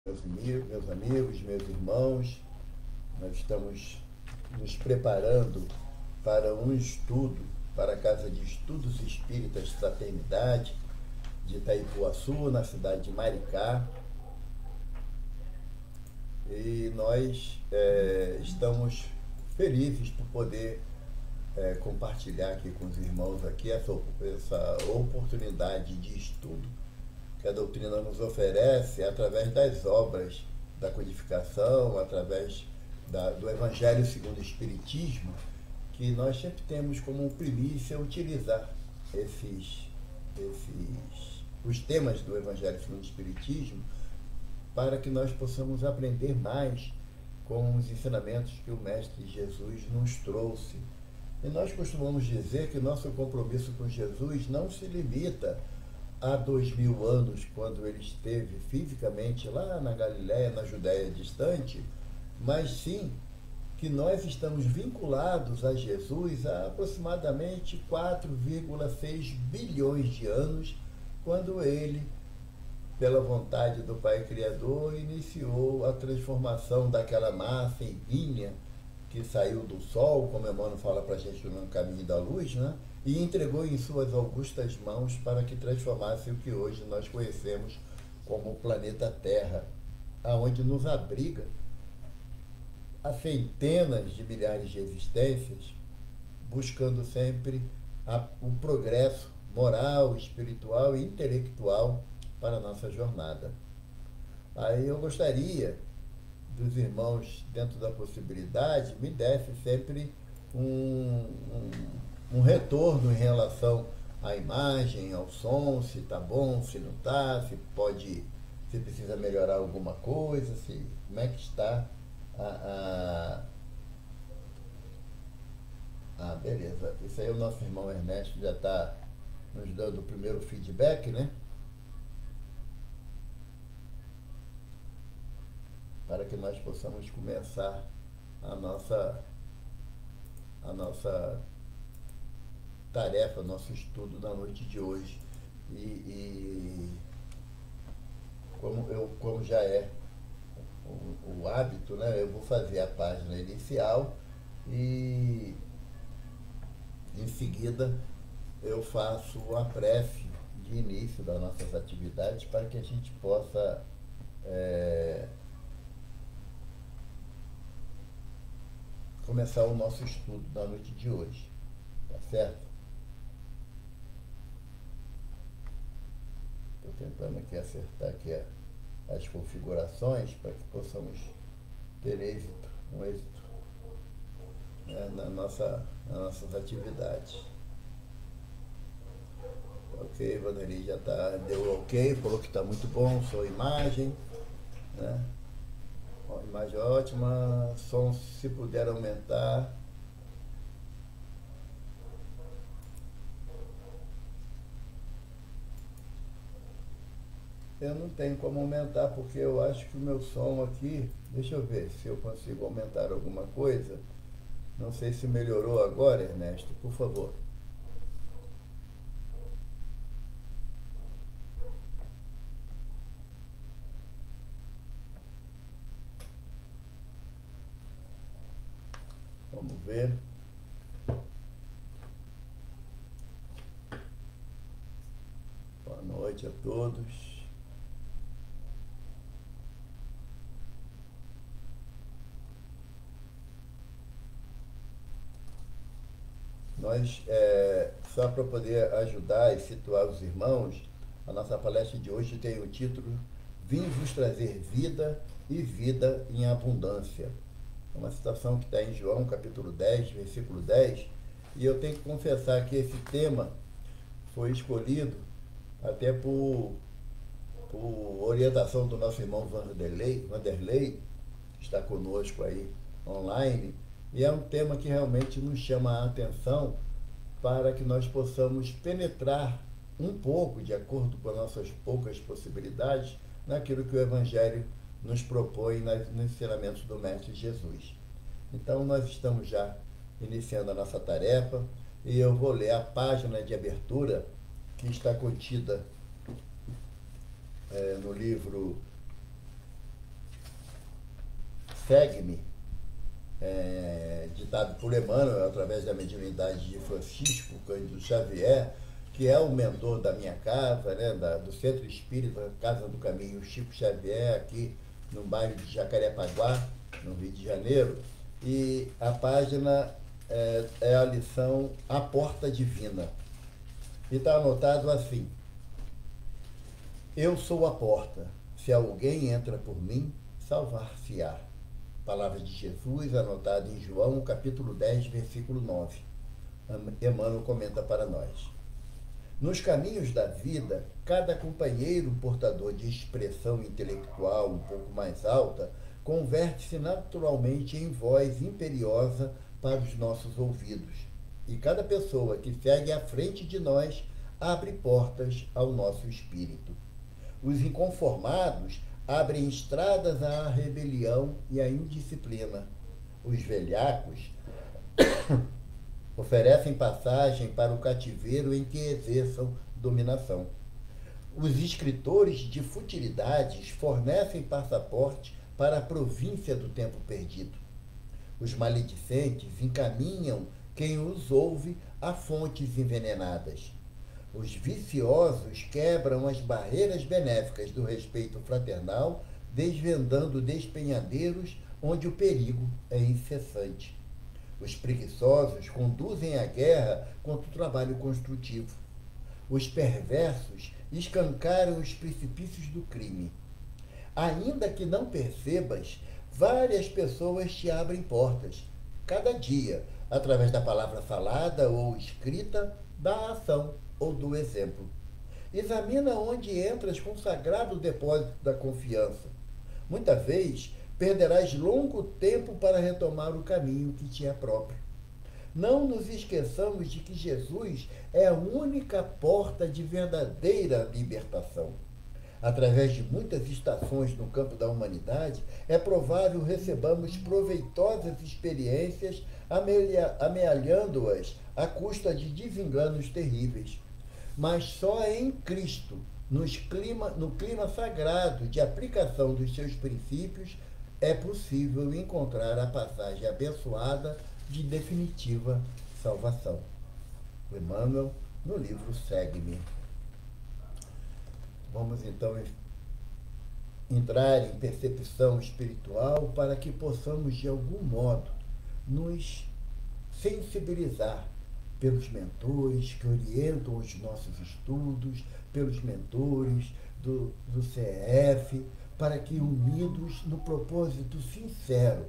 Meus amigos, meus irmãos, nós estamos nos preparando para um estudo para a Casa de Estudos Espíritas Fraternidade de Itaipuaçu, na cidade de Maricá. E nós estamos felizes por poder compartilhar aqui com os irmãos aqui essa oportunidade de estudo que a doutrina nos oferece através das obras da codificação, através do Evangelho segundo o Espiritismo, que nós sempre temos como primícia utilizar os temas do Evangelho segundo o Espiritismo para que nós possamos aprender mais com os ensinamentos que o Mestre Jesus nos trouxe. E nós costumamos dizer que nosso compromisso com Jesus não se limita há 2000 anos, quando ele esteve fisicamente lá na Galiléia, na Judéia distante, mas sim que nós estamos vinculados a Jesus há aproximadamente 4,6 bilhões de anos, quando ele, pela vontade do Pai Criador, iniciou a transformação daquela massa em vinha que saiu do Sol, como Emmanuel fala para a gente no Caminho da Luz, né? E entregou em suas augustas mãos para que transformasse o que hoje nós conhecemos como o planeta Terra, aonde nos abriga há centenas de milhares de existências, buscando sempre o progresso moral, espiritual e intelectual para a nossa jornada. Aí eu gostaria dos irmãos, dentro da possibilidade, me desse sempre um retorno em relação à imagem, ao som, se está bom, se não está, se precisa melhorar alguma coisa, como é que está beleza. Isso aí o nosso irmão Ernesto já está nos dando o primeiro feedback, né? Para que nós possamos começar a nossa tarefa, nosso estudo da noite de hoje. E como já é o hábito, né, eu vou fazer a página inicial e em seguida eu faço a prece de início das nossas atividades para que a gente possa começar o nosso estudo da noite de hoje, tá certo? Estou tentando aqui acertar aqui as configurações para que possamos ter um êxito nas nossas atividades. Ok, Vaneri já deu ok, falou que está muito bom, sua imagem, né? Imagem ótima, som se puder aumentar. Eu não tenho como aumentar porque eu acho que o meu som aqui, deixa eu ver se eu consigo aumentar alguma coisa. Não sei se melhorou agora, Ernesto, por favor. Vamos ver. Boa noite a todos. Nós, só para poder ajudar e situar os irmãos, a nossa palestra de hoje tem o título Vim vos trazer vida e vida em abundância. É uma citação que está em João, capítulo 10, versículo 10, e eu tenho que confessar que esse tema foi escolhido até por orientação do nosso irmão Vanderlei, que está conosco aí online, e é um tema que realmente nos chama a atenção para que nós possamos penetrar um pouco, de acordo com as nossas poucas possibilidades, naquilo que o Evangelho nos propõe nos ensinamentos do Mestre Jesus. Então nós estamos já iniciando a nossa tarefa e eu vou ler a página de abertura que está contida no livro Segue-me, ditado por Emmanuel, através da mediunidade de Francisco Cândido Xavier, que é o mentor da minha casa, né, do Centro Espírita Casa do Caminho Chico Xavier, aqui no bairro de Jacarepaguá, no Rio de Janeiro. E a página é a lição A Porta Divina. E está anotado assim: eu sou a porta, se alguém entra por mim, salvar-se-á. Palavra de Jesus, anotada em João, capítulo 10, versículo 9. Emmanuel comenta para nós. Nos caminhos da vida, cada companheiro portador de expressão intelectual um pouco mais alta converte-se naturalmente em voz imperiosa para os nossos ouvidos. E cada pessoa que segue à frente de nós abre portas ao nosso espírito. Os inconformados abrem estradas à rebelião e à indisciplina. Os velhacos oferecem passagem para o cativeiro em que exerçam dominação. Os escritores de futilidades fornecem passaporte para a província do tempo perdido. Os maledicentes encaminham quem os ouve a fontes envenenadas. Os viciosos quebram as barreiras benéficas do respeito fraternal, desvendando despenhadeiros onde o perigo é incessante. Os preguiçosos conduzem a guerra contra o trabalho construtivo. Os perversos escancaram os precipícios do crime. Ainda que não percebas, várias pessoas te abrem portas, cada dia, através da palavra falada ou escrita, da ação ou do exemplo. Examina onde entras com o sagrado depósito da confiança. Muita vez perderás longo tempo para retomar o caminho que te é próprio. Não nos esqueçamos de que Jesus é a única porta de verdadeira libertação. Através de muitas estações no campo da humanidade, é provável recebamos proveitosas experiências, amealhando-as à custa de desenganos terríveis. Mas só em Cristo, no clima sagrado de aplicação dos seus princípios, é possível encontrar a passagem abençoada de definitiva salvação. O Emmanuel, no livro Segue-me. Vamos então entrar em percepção espiritual para que possamos, de algum modo, nos sensibilizar pelos mentores que orientam os nossos estudos, pelos mentores do CEF, para que, unidos no propósito sincero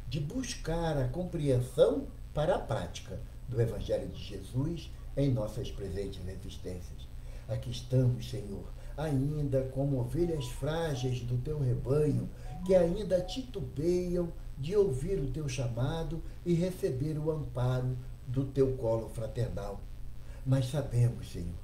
de buscar a compreensão para a prática do Evangelho de Jesus em nossas presentes existências. Aqui estamos, Senhor, ainda como ovelhas frágeis do teu rebanho, que ainda titubeiam de ouvir o teu chamado e receber o amparo do teu colo fraternal. Mas sabemos, Senhor,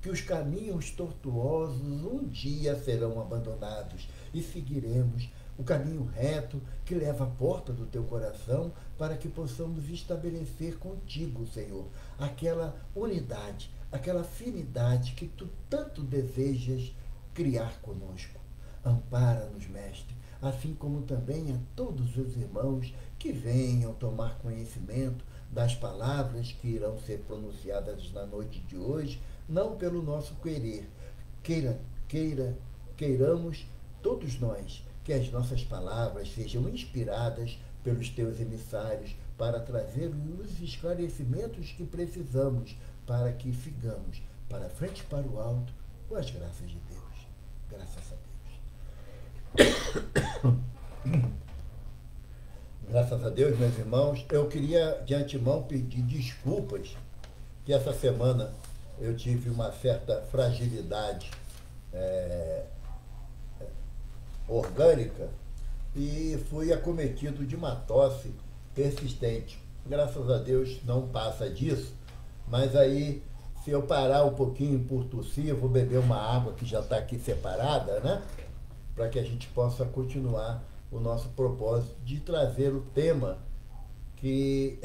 que os caminhos tortuosos um dia serão abandonados e seguiremos o caminho reto que leva à porta do teu coração, para que possamos estabelecer contigo, Senhor, aquela unidade, aquela afinidade que tu tanto desejas criar conosco. Ampara-nos, Mestre, assim como também a todos os irmãos que venham tomar conhecimento das palavras que irão ser pronunciadas na noite de hoje, não pelo nosso querer. Queiramos todos nós que as nossas palavras sejam inspiradas pelos teus emissários para trazer os esclarecimentos que precisamos para que sigamos para frente e para o alto com as graças de Deus. Graças a Deus. Graças a Deus, meus irmãos. Eu queria de antemão pedir desculpas que essa semana eu tive uma certa fragilidade orgânica e fui acometido de uma tosse persistente. Graças a Deus não passa disso, mas aí, se eu parar um pouquinho por tossir, eu vou beber uma água que já está aqui separada, né? Para que a gente possa continuar o nosso propósito de trazer o tema que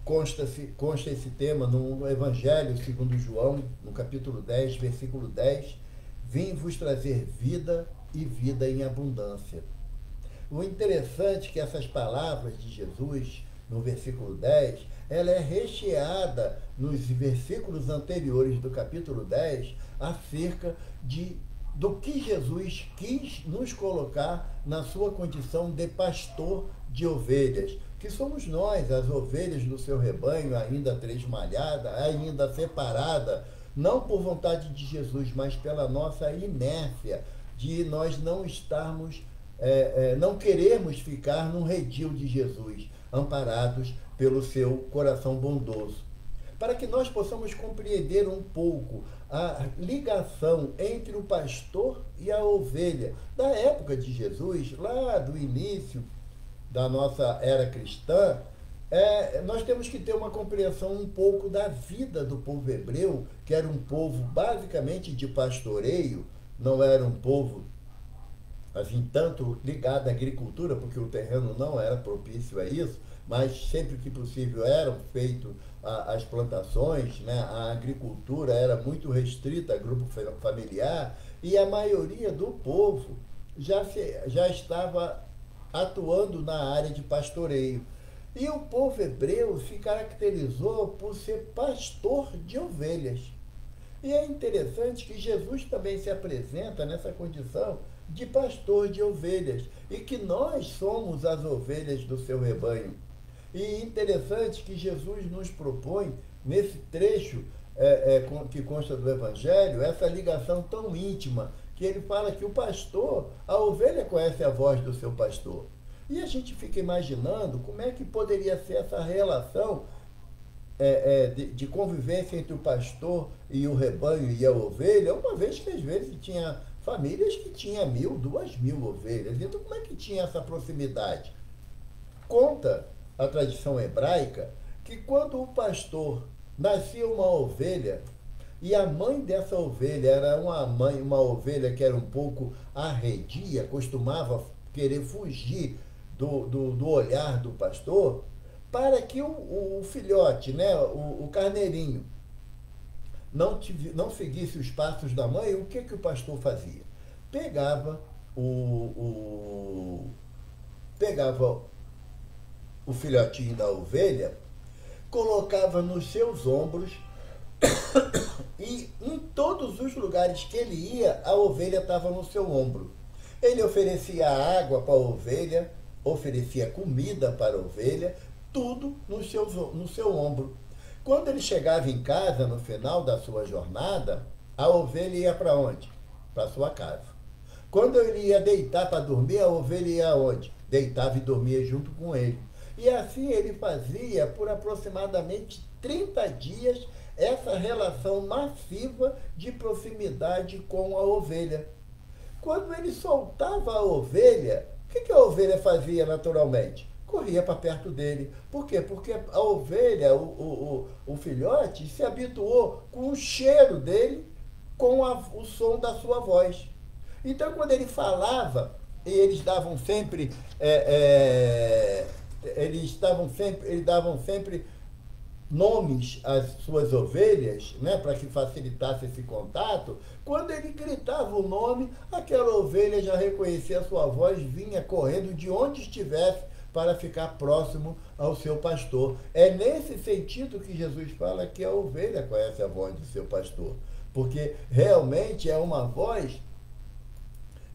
consta esse tema no Evangelho segundo João, no capítulo 10, versículo 10, vim vos trazer vida e vida em abundância. O interessante é que essas palavras de Jesus, no versículo 10, ela é recheada nos versículos anteriores do capítulo 10, acerca do que Jesus quis nos colocar na sua condição de pastor de ovelhas, que somos nós, as ovelhas do seu rebanho, ainda tresmalhada, ainda separada, não por vontade de Jesus, mas pela nossa inércia, de nós não estarmos, não queremos ficar no redil de Jesus, amparados pelo seu coração bondoso. Para que nós possamos compreender um pouco a ligação entre o pastor e a ovelha, da época de Jesus, lá do início da nossa era cristã, nós temos que ter uma compreensão um pouco da vida do povo hebreu, que era um povo basicamente de pastoreio, não era um povo assim, tanto ligado à agricultura, porque o terreno não era propício a isso, mas sempre que possível eram feitas as plantações, né? A agricultura era muito restrita a grupo familiar, e a maioria do povo já estava atuando na área de pastoreio. E o povo hebreu se caracterizou por ser pastor de ovelhas. E é interessante que Jesus também se apresenta nessa condição de pastor de ovelhas, e que nós somos as ovelhas do seu rebanho. E interessante que Jesus nos propõe, nesse trecho que consta do Evangelho, essa ligação tão íntima, que ele fala que o pastor, a ovelha conhece a voz do seu pastor. E a gente fica imaginando como é que poderia ser essa relação de convivência entre o pastor e o rebanho e a ovelha, uma vez que às vezes tinha famílias que tinham 1.000, 2.000 ovelhas. Então como é que tinha essa proximidade? Conta a tradição hebraica que quando o pastor nascia uma ovelha, e a mãe dessa ovelha era uma ovelha que era um pouco arredia, costumava querer fugir do olhar do pastor, para que o filhote, né, o carneirinho, não seguisse os passos da mãe, o que o pastor fazia? Pegava o filhotinho da ovelha, colocava nos seus ombros, e em todos os lugares que ele ia, a ovelha estava no seu ombro. Ele oferecia água para a ovelha, oferecia comida para a ovelha, tudo no seu ombro. Quando ele chegava em casa, no final da sua jornada, a ovelha ia para onde? Para sua casa. Quando ele ia deitar para dormir, a ovelha ia aonde? Deitava e dormia junto com ele. E assim ele fazia por aproximadamente 30 dias essa relação massiva de proximidade com a ovelha. Quando ele soltava a ovelha, o que a ovelha fazia naturalmente? Corria para perto dele. Por quê? Porque a ovelha, o filhote, se habituou com o cheiro dele, com o som da sua voz. Então, quando ele falava, e eles davam sempre nomes às suas ovelhas, né, para que facilitasse esse contato. Quando ele gritava o nome, aquela ovelha já reconhecia a sua voz, vinha correndo de onde estivesse para ficar próximo ao seu pastor. É nesse sentido que Jesus fala que a ovelha conhece a voz do seu pastor, porque realmente é uma voz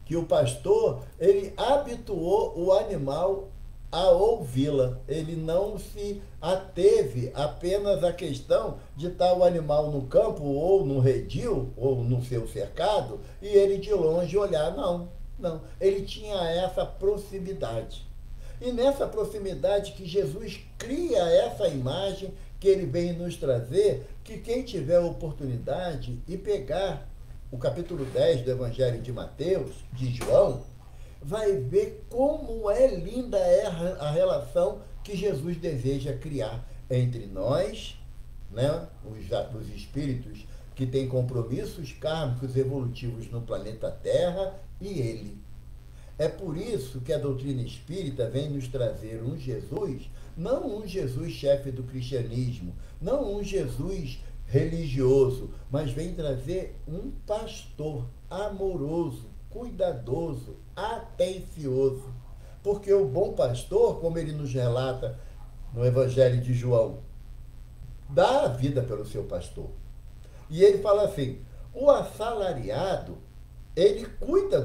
que o pastor, ele habituou o animal a ouvi-la. Ele não se ateve apenas à questão de estar o animal no campo, ou no redil, ou no seu cercado, e ele de longe olhar. Não. Ele tinha essa proximidade. E nessa proximidade que Jesus cria essa imagem que ele vem nos trazer, que quem tiver oportunidade e pegar o capítulo 10 do Evangelho de Mateus, de João, vai ver como é linda a relação que Jesus deseja criar entre nós, né, os espíritos que têm compromissos kármicos evolutivos no planeta Terra, e ele. É por isso que a doutrina espírita vem nos trazer um Jesus, não um Jesus chefe do cristianismo, não um Jesus religioso, mas vem trazer um pastor amoroso, cuidadoso, atencioso. porque o bom pastor, como ele nos relata no Evangelho de João, dá a vida pelo seu pastor. E ele fala assim, o assalariado, ele cuida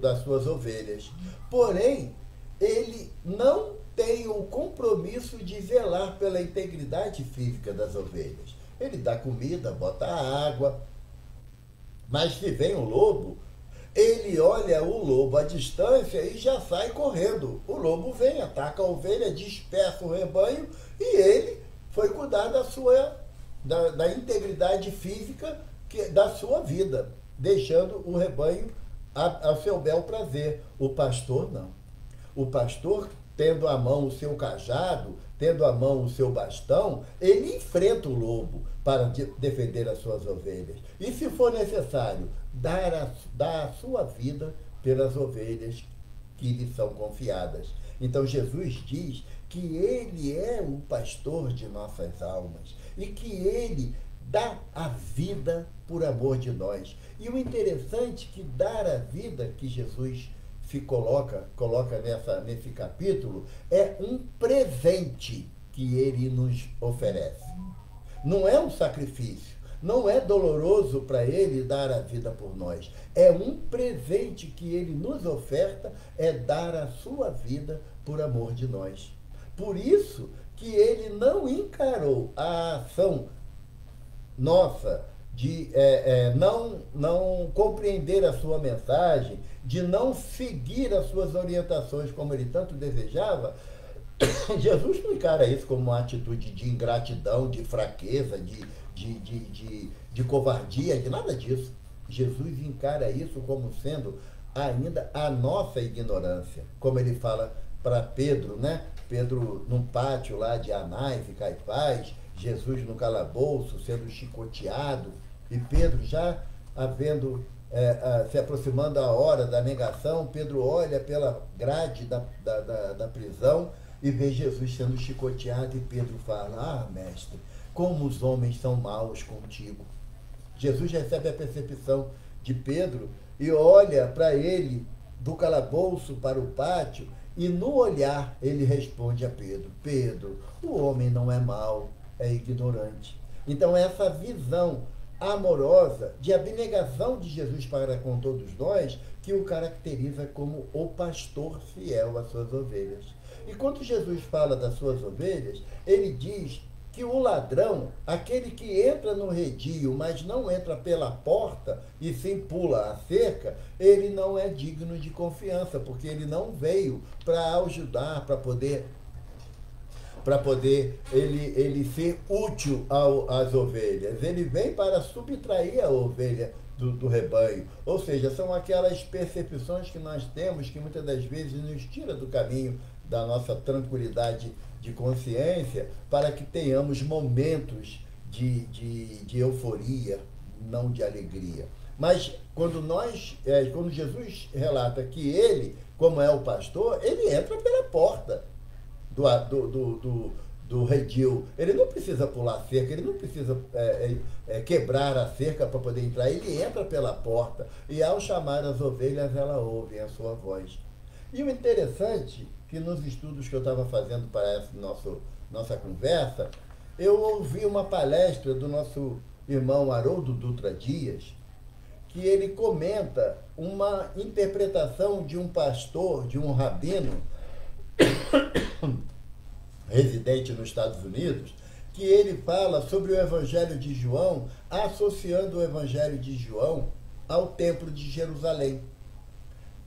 das suas ovelhas, porém, ele não tem o compromisso de zelar pela integridade física das ovelhas. Ele dá comida, bota água, mas se vem um lobo, ele olha o lobo à distância e já sai correndo. O lobo vem, ataca a ovelha, dispersa o rebanho e ele foi cuidar da integridade física da sua vida, deixando o rebanho ao seu bel prazer. O pastor não. O pastor, tendo à mão o seu cajado, tendo à mão o seu bastão, ele enfrenta o lobo para defender as suas ovelhas. E, se for necessário, dar a sua vida pelas ovelhas que lhe são confiadas. Então, Jesus diz que ele é o pastor de nossas almas e que ele dá a vida por amor de nós. E o interessante é que dar a vida que Jesus se coloca nesse capítulo, é um presente que ele nos oferece. Não é um sacrifício, não é doloroso para ele dar a vida por nós. É um presente que ele nos oferta, é dar a sua vida por amor de nós. Por isso que ele não encarou a ação nossa de não compreender a sua mensagem, de não seguir as suas orientações como ele tanto desejava. Jesus não encara isso como uma atitude de ingratidão, de fraqueza, de covardia, de nada disso. Jesus encara isso como sendo ainda a nossa ignorância, como ele fala para Pedro, né? Pedro num pátio lá de Anás e Caifás, Jesus no calabouço, sendo chicoteado, e Pedro já se aproximando a hora da negação, Pedro olha pela grade da prisão e vê Jesus sendo chicoteado, e Pedro fala, ah, mestre, como os homens são maus contigo. Jesus recebe a percepção de Pedro e olha para ele do calabouço para o pátio, e no olhar ele responde a Pedro, Pedro, o homem não é mau, é ignorante. Então essa visão amorosa de abnegação de Jesus para com todos nós, que o caracteriza como o pastor fiel às suas ovelhas. E quando Jesus fala das suas ovelhas, ele diz que o ladrão, aquele que entra no redil, mas não entra pela porta e sim pula a cerca, ele não é digno de confiança, porque ele não veio para ajudar, para poder ele ser útil às ovelhas. Ele vem para subtrair a ovelha do rebanho. Ou seja, são aquelas percepções que nós temos que muitas das vezes nos tira do caminho da nossa tranquilidade de consciência, para que tenhamos momentos de euforia, não de alegria. Mas quando Jesus relata que ele, como é o pastor, ele entra pela porta do redil. Ele não precisa pular a cerca, ele não precisa quebrar a cerca para poder entrar, ele entra pela porta, e ao chamar as ovelhas, ela ouve a sua voz. E o interessante, que nos estudos que eu estava fazendo para essa nossa conversa, eu ouvi uma palestra do nosso irmão Haroldo Dutra Dias, que ele comenta uma interpretação de um pastor, de um rabino, residente nos Estados Unidos, que ele fala sobre o Evangelho de João, associando o Evangelho de João ao Templo de Jerusalém.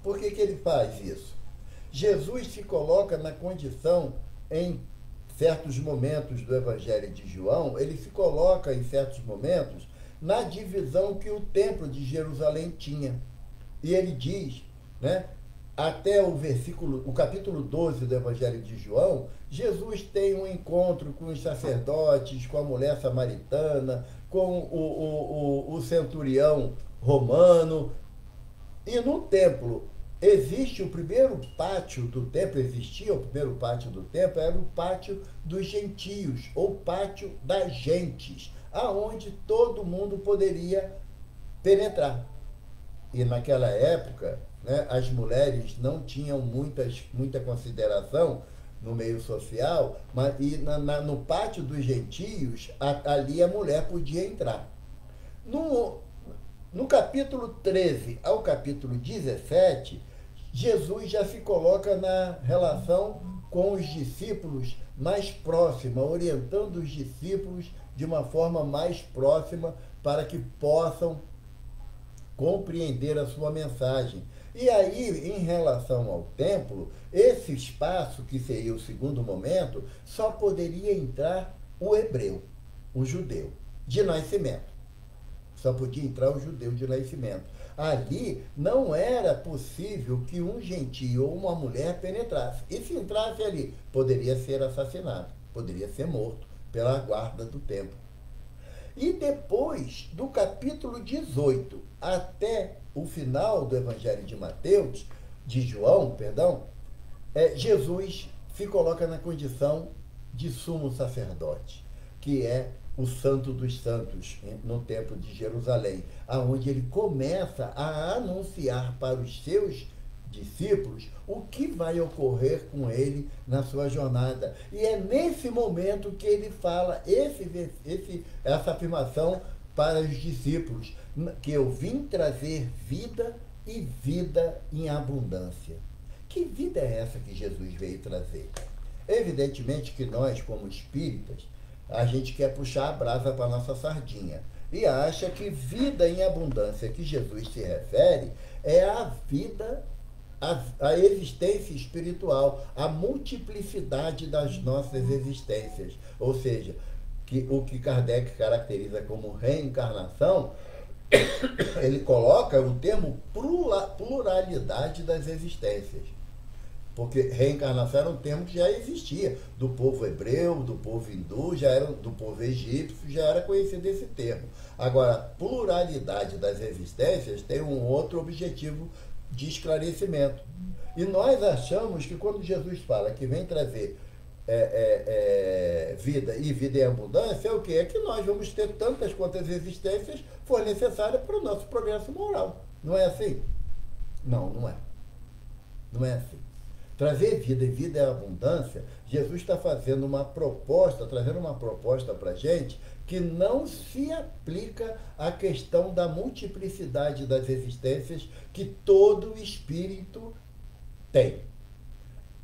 Por que ele faz isso? Jesus se coloca na condição, em certos momentos do Evangelho de João, ele se coloca em certos momentos na divisão que o Templo de Jerusalém tinha. E ele diz, né, até o capítulo 12 do Evangelho de João, Jesus tem um encontro com os sacerdotes, com a mulher samaritana, com o centurião romano. E no templo existe o primeiro pátio do templo, era o pátio dos gentios, ou pátio das gentes, aonde todo mundo poderia penetrar. E naquela época, né, as mulheres não tinham muita consideração no meio social, mas no pátio dos gentios, ali a mulher podia entrar. No capítulo 13 ao capítulo 17, Jesus já se coloca na relação com os discípulos mais próxima, orientando os discípulos de uma forma mais próxima para que possam compreender a sua mensagem. E aí, em relação ao templo, esse espaço, que seria o segundo momento, só poderia entrar o hebreu, o judeu, de nascimento. Só podia entrar o judeu de nascimento. Ali não era possível que um gentio ou uma mulher penetrasse. E se entrasse ali, poderia ser assassinado, poderia ser morto pela guarda do templo. E depois, do capítulo 18 até o final do Evangelho de João, perdão, Jesus se coloca na condição de sumo sacerdote, que é o Santo dos Santos, no Templo de Jerusalém, aonde ele começa a anunciar para os seus discípulos o que vai ocorrer com ele na sua jornada. E é nesse momento que ele fala essa afirmação para os discípulos, que eu vim trazer vida e vida em abundância. Que vida é essa que Jesus veio trazer? Evidentemente que nós, como espíritas, a gente quer puxar a brasa para a nossa sardinha e acha que vida em abundância que Jesus se refere é a vida, a existência espiritual, a multiplicidade das nossas existências. Ou seja, o que Kardec caracteriza como reencarnação, ele coloca o termo pluralidade das existências. Porque reencarnação era um termo que já existia, do povo hebreu, do povo hindu, do povo egípcio, já era conhecido esse termo. Agora, pluralidade das existências tem um outro objetivo de esclarecimento. E nós achamos que quando Jesus fala que vem trazer vida e vida em abundância, é o quê? É que nós vamos ter tantas quantas existências for necessárias para o nosso progresso moral. Não é assim? Não, não é. Não é assim. Trazer vida e vida em abundância, Jesus está fazendo uma proposta, trazendo uma proposta para a gente que não se aplica à questão da multiplicidade das existências que todo espírito tem.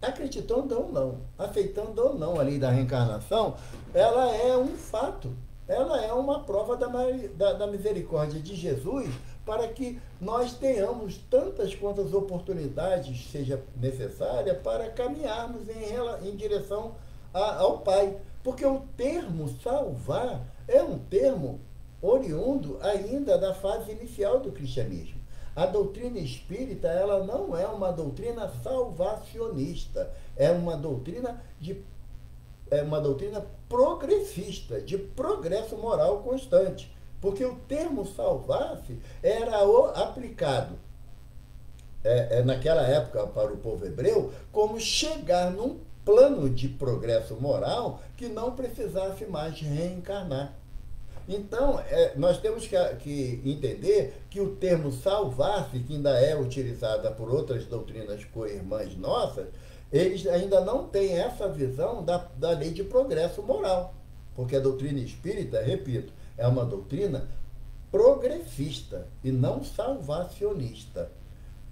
Acreditando ou não, aceitando ou não a lei da reencarnação, ela é um fato, ela é uma prova da misericórdia de Jesus para que nós tenhamos tantas quantas oportunidades seja necessária para caminharmos em direção ao Pai. Porque o termo salvar é um termo oriundo ainda da fase inicial do cristianismo. A doutrina espírita, ela não é uma doutrina salvacionista, é uma doutrina progressista, de progresso moral constante. Porque o termo salvar-se era aplicado naquela época para o povo hebreu como chegar num plano de progresso moral que não precisasse mais reencarnar. Então, nós temos que entender que o termo salvar-se, que ainda é utilizado por outras doutrinas co-irmãs nossas, eles ainda não têm essa visão da lei de progresso moral. Porque a doutrina espírita, repito, é uma doutrina progressista e não salvacionista.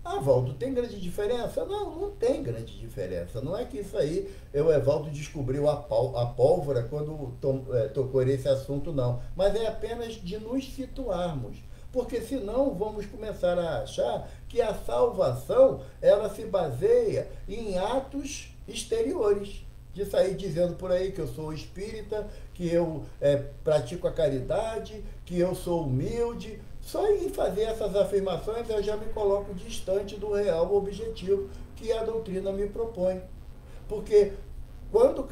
Evaldo, tem grande diferença? Não, não tem grande diferença. Não é que isso aí o Evaldo descobriu a pólvora quando tocou nesse assunto, não. Mas é apenas de nos situarmos. Porque senão vamos começar a achar que a salvação ela se baseia em atos exteriores. De sair dizendo por aí que eu sou espírita, que eu pratico a caridade, que eu sou humilde. Só em fazer essas afirmações eu já me coloco distante do real objetivo que a doutrina me propõe. Porque quando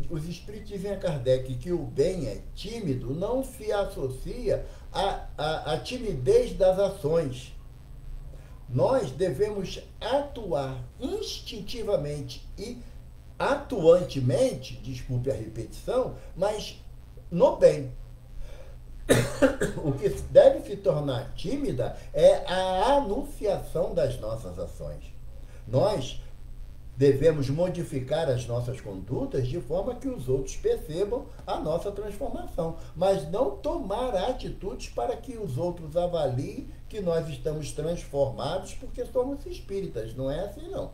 os espíritos dizem a Kardec que o bem é tímido, não se associa à timidez das ações. Nós devemos atuar instintivamente e atuantemente, desculpe a repetição, mas no bem. O que deve se tornar tímida é a anunciação das nossas ações. Nós devemos modificar as nossas condutas de forma que os outros percebam a nossa transformação, mas não tomar atitudes para que os outros avaliem que nós estamos transformados porque somos espíritas. Não é assim, não.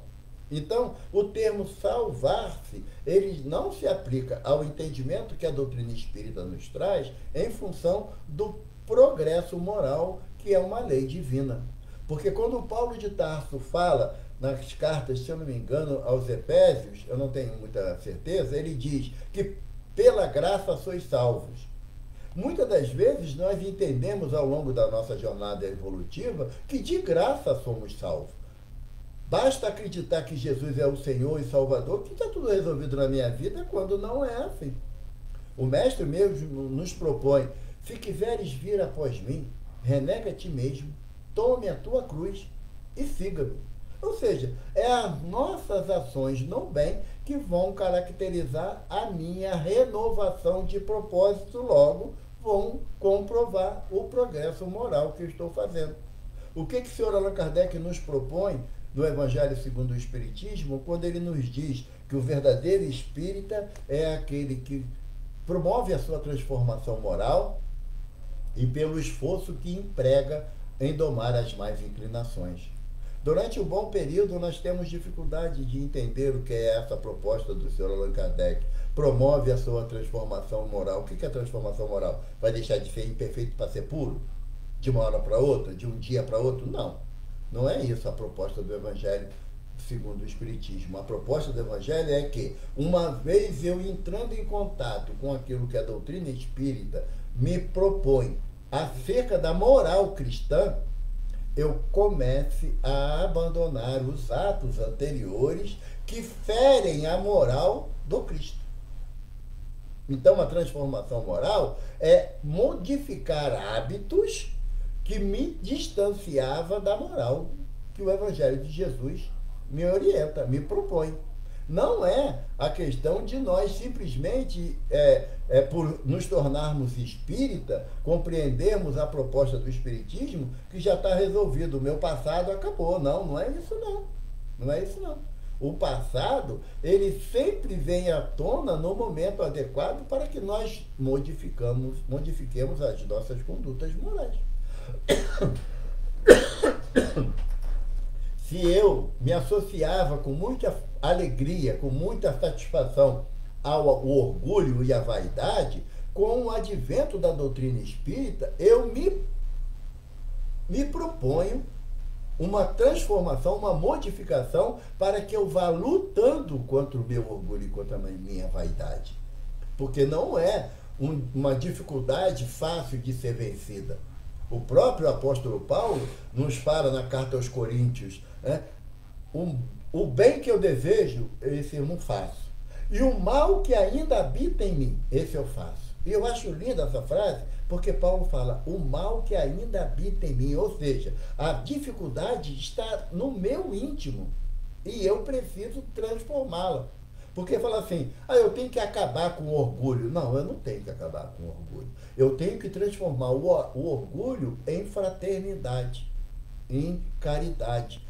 Então, o termo salvar-se, ele não se aplica ao entendimento que a doutrina espírita nos traz em função do progresso moral, que é uma lei divina. Porque quando o Paulo de Tarso fala nas cartas, se eu não me engano, aos Efésios, eu não tenho muita certeza, ele diz que pela graça sois salvos. Muitas das vezes nós entendemos ao longo da nossa jornada evolutiva que de graça somos salvos. Basta acreditar que Jesus é o Senhor e Salvador, que está tudo resolvido na minha vida, quando não é assim. O Mestre mesmo nos propõe: se quiseres vir após mim, renega a ti mesmo, tome a tua cruz e siga-me. Ou seja, é as nossas ações no bem que vão caracterizar a minha renovação de propósito, logo vão comprovar o progresso moral que eu estou fazendo. O que o senhor Allan Kardec nos propõe no Evangelho segundo o Espiritismo, quando ele nos diz que o verdadeiro espírita é aquele que promove a sua transformação moral e pelo esforço que emprega em domar as más inclinações. Durante um bom período, nós temos dificuldade de entender o que é essa proposta do Sr. Allan Kardec. Promove a sua transformação moral. O que é transformação moral? Vai deixar de ser imperfeito para ser puro? De uma hora para outra? De um dia para outro? Não. Não é isso a proposta do Evangelho segundo o Espiritismo. A proposta do Evangelho é que, uma vez eu entrando em contato com aquilo que a doutrina espírita me propõe acerca da moral cristã, eu comece a abandonar os atos anteriores que ferem a moral do Cristo. Então, a transformação moral é modificar hábitos que me distanciava da moral que o Evangelho de Jesus me orienta, me propõe. Não é a questão de nós simplesmente, por nos tornarmos espírita, compreendermos a proposta do espiritismo, que já está resolvido, o meu passado acabou. Não, não é isso não. Não é isso não. O passado, ele sempre vem à tona no momento adequado para que nós modifiquemos as nossas condutas morais. Se eu me associava com muita alegria, com muita satisfação ao orgulho e à vaidade, com o advento da doutrina espírita, eu me proponho uma transformação, uma modificação, para que eu vá lutando contra o meu orgulho e contra a minha vaidade. Porque não é uma dificuldade fácil de ser vencida. O próprio apóstolo Paulo nos fala na carta aos Coríntios, o bem que eu desejo, esse eu não faço. E o mal que ainda habita em mim, esse eu faço. E eu acho linda essa frase, porque Paulo fala, o mal que ainda habita em mim, ou seja, a dificuldade está no meu íntimo e eu preciso transformá-la. Porque fala assim, eu tenho que acabar com o orgulho. Não, eu não tenho que acabar com o orgulho. Eu tenho que transformar o orgulho em fraternidade, em caridade.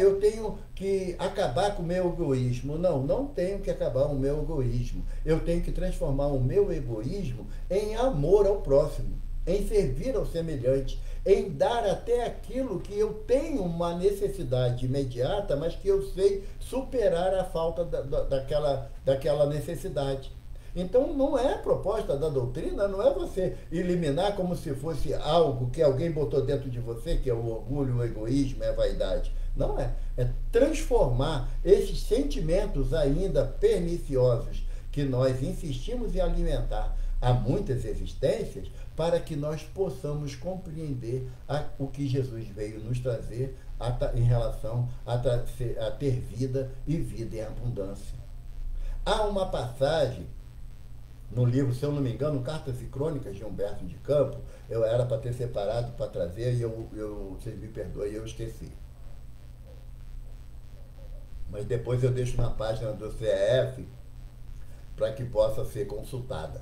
Eu tenho que acabar com o meu egoísmo. Não, não tenho que acabar com o meu egoísmo. Eu tenho que transformar o meu egoísmo em amor ao próximo, em servir ao semelhante, em dar até aquilo que eu tenho uma necessidade imediata, mas que eu sei superar a falta daquela necessidade. Então, não é a proposta da doutrina, não é você eliminar como se fosse algo que alguém botou dentro de você, que é o orgulho, o egoísmo, é a vaidade. Não é. É transformar esses sentimentos ainda perniciosos que nós insistimos em alimentar a muitas existências, para que nós possamos compreender o que Jesus veio nos trazer em relação a ter vida e vida em abundância. Há uma passagem no livro, se eu não me engano, Cartas e Crônicas de Humberto de Campos, eu era para ter separado para trazer e vocês me perdoem, eu esqueci. Mas depois eu deixo na página do CEF para que possa ser consultada.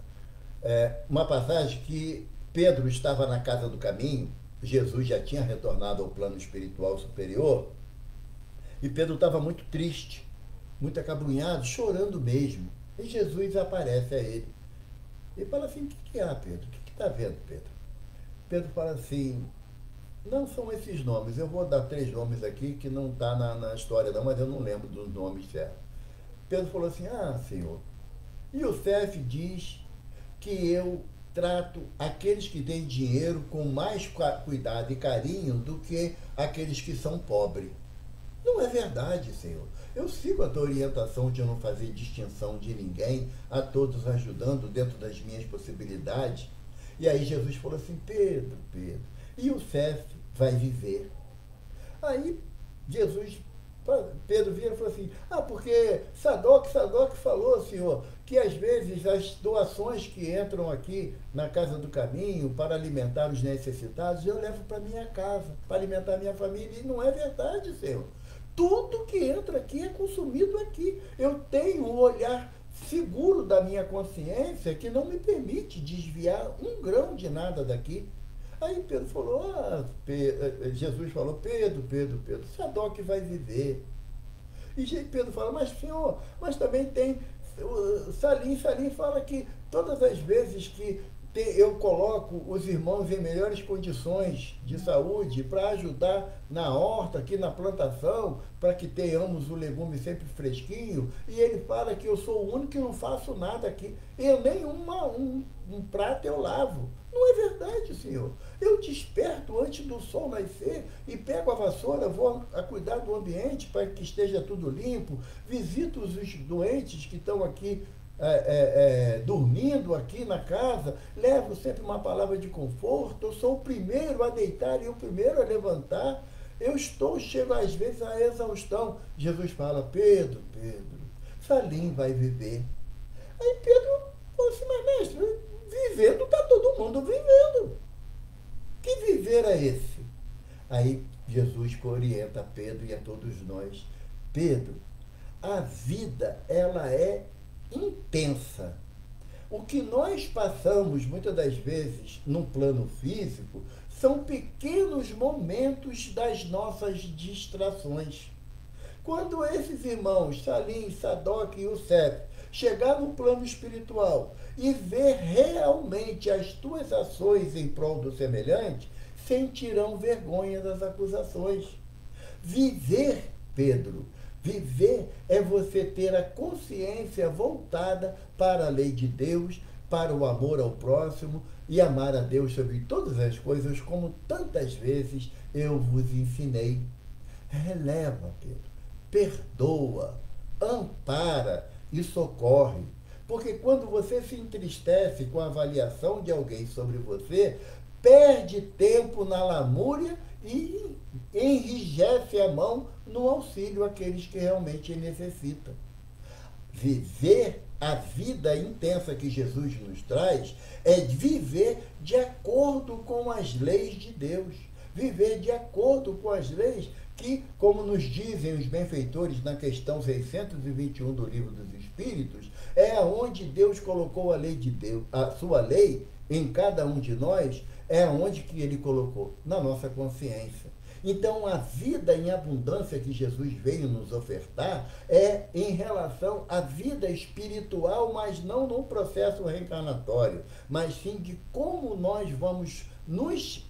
Uma passagem que Pedro estava na casa do caminho, Jesus já tinha retornado ao plano espiritual superior, e Pedro estava muito triste, muito acabrunhado, chorando mesmo. E Jesus aparece a ele e fala assim: o que há, Pedro? O que está vendo, Pedro? Pedro fala assim: não são esses nomes, eu vou dar 3 nomes aqui que não está na história não, mas eu não lembro dos nomes certos. Pedro falou assim: ah, Senhor, Youssef diz que eu trato aqueles que têm dinheiro com mais cuidado e carinho do que aqueles que são pobres. Não é verdade, Senhor. Eu sigo a tua orientação de não fazer distinção de ninguém, a todos ajudando dentro das minhas possibilidades. E aí Jesus falou assim: Pedro, Pedro, Youssef vai viver. Aí Jesus, Pedro vira e falou assim: ah, porque Sadoc falou, Senhor, que às vezes as doações que entram aqui na casa do caminho para alimentar os necessitados, eu levo para minha casa, para alimentar minha família. E não é verdade, Senhor. Tudo que entra aqui é consumido aqui. Eu tenho um olhar seguro da minha consciência que não me permite desviar um grão de nada daqui. Aí Pedro falou: Jesus falou: Pedro, Sadoc vai viver. E Pedro fala: mas Senhor, mas também tem Salim fala que todas as vezes que eu coloco os irmãos em melhores condições de saúde para ajudar na horta, aqui na plantação, para que tenhamos o legume sempre fresquinho, e ele fala que eu sou o único que não faço nada aqui, eu nem um prato eu lavo. Não é verdade, Senhor. Eu desperto antes do sol nascer e pego a vassoura, vou a cuidar do ambiente para que esteja tudo limpo, visito os doentes que estão aqui dormindo aqui na casa, levo sempre uma palavra de conforto, eu sou o primeiro a deitar e o primeiro a levantar, chego às vezes à exaustão. Jesus fala: Pedro, Salim vai viver. Aí Pedro falou assim: mas mestre, vivendo está todo mundo vivendo. Que viver é esse? Aí Jesus orienta Pedro e a todos nós: Pedro, a vida ela é intensa. O que nós passamos muitas das vezes no plano físico são pequenos momentos das nossas distrações. Quando esses irmãos, Salim, Sadoc e Youssef, chegar no plano espiritual e ver realmente as tuas ações em prol do semelhante, sentirão vergonha das acusações. Viver, Pedro, viver é você ter a consciência voltada para a lei de Deus, para o amor ao próximo e amar a Deus sobre todas as coisas, como tantas vezes eu vos ensinei. Releva, Pedro, perdoa, ampara e socorre. Porque quando você se entristece com a avaliação de alguém sobre você, perde tempo na lamúria e enrijece a mão no auxílio àqueles que realmente necessitam. Viver a vida intensa que Jesus nos traz é viver de acordo com as leis de Deus. Viver de acordo com as leis que, como nos dizem os benfeitores na questão 621 do Livro dos Espíritos, é onde Deus colocou a lei de Deus, a sua lei em cada um de nós, é onde que ele colocou? Na nossa consciência. Então, a vida em abundância que Jesus veio nos ofertar é em relação à vida espiritual, mas não no processo reencarnatório, mas sim de como nós vamos nos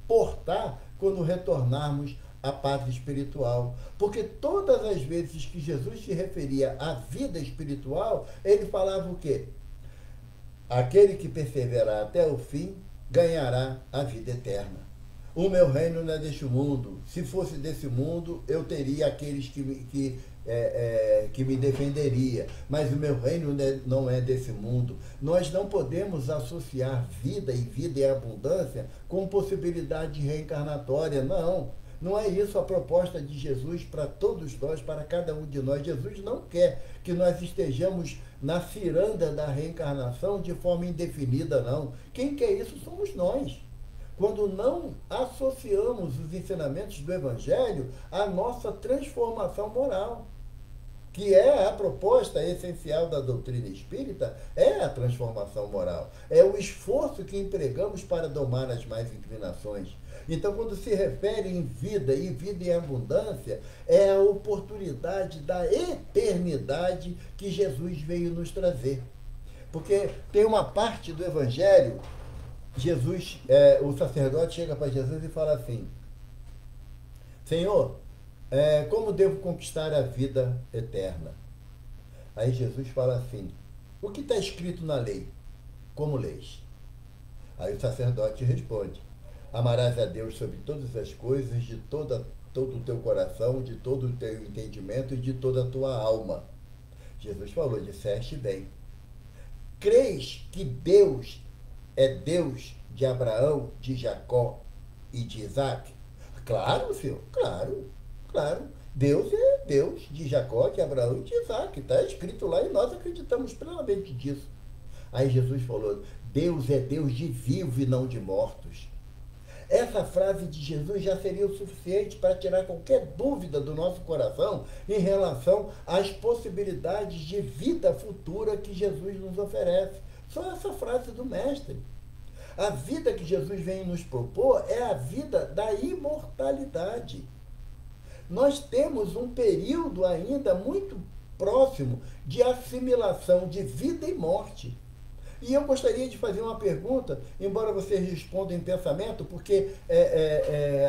portar quando retornarmos à pátria espiritual. Porque todas as vezes que Jesus se referia à vida espiritual, ele falava o quê? Aquele que perseverar até o fim ganhará a vida eterna. O meu reino não é deste mundo. Se fosse desse mundo, eu teria aqueles que me defenderia. Mas o meu reino não é desse mundo. Nós não podemos associar vida e vida em abundância com possibilidade reencarnatória. Não é isso a proposta de Jesus para todos nós, para cada um de nós. Jesus não quer que nós estejamos na ciranda da reencarnação de forma indefinida, não. Quem quer isso somos nós. Quando não associamos os ensinamentos do Evangelho à nossa transformação moral. que é a proposta essencial da doutrina espírita, é a transformação moral. É o esforço que empregamos para domar as más inclinações. Então, quando se refere em vida e vida em abundância, é a oportunidade da eternidade que Jesus veio nos trazer. Porque tem uma parte do Evangelho, o sacerdote chega para Jesus e fala assim: Senhor, como devo conquistar a vida eterna? Aí Jesus fala assim: o que está escrito na lei? Como leis? Aí o sacerdote responde: amarás a Deus sobre todas as coisas, de todo o teu coração, de todo o teu entendimento e de toda a tua alma. Jesus falou: disseste bem. Crês que Deus é Deus de Abraão, de Jacó e de Isaac? Claro, senhor, claro, claro. Deus é Deus de Jacó, de Abraão e de Isaac. Está escrito lá e nós acreditamos plenamente disso. Aí Jesus falou: Deus é Deus de vivos e não de mortos. Essa frase de Jesus já seria o suficiente para tirar qualquer dúvida do nosso coração em relação às possibilidades de vida futura que Jesus nos oferece. Só essa frase do Mestre. A vida que Jesus vem nos propor é a vida da imortalidade. Nós temos um período ainda muito próximo de assimilação de vida e morte. E eu gostaria de fazer uma pergunta, embora vocês respondam em pensamento, porque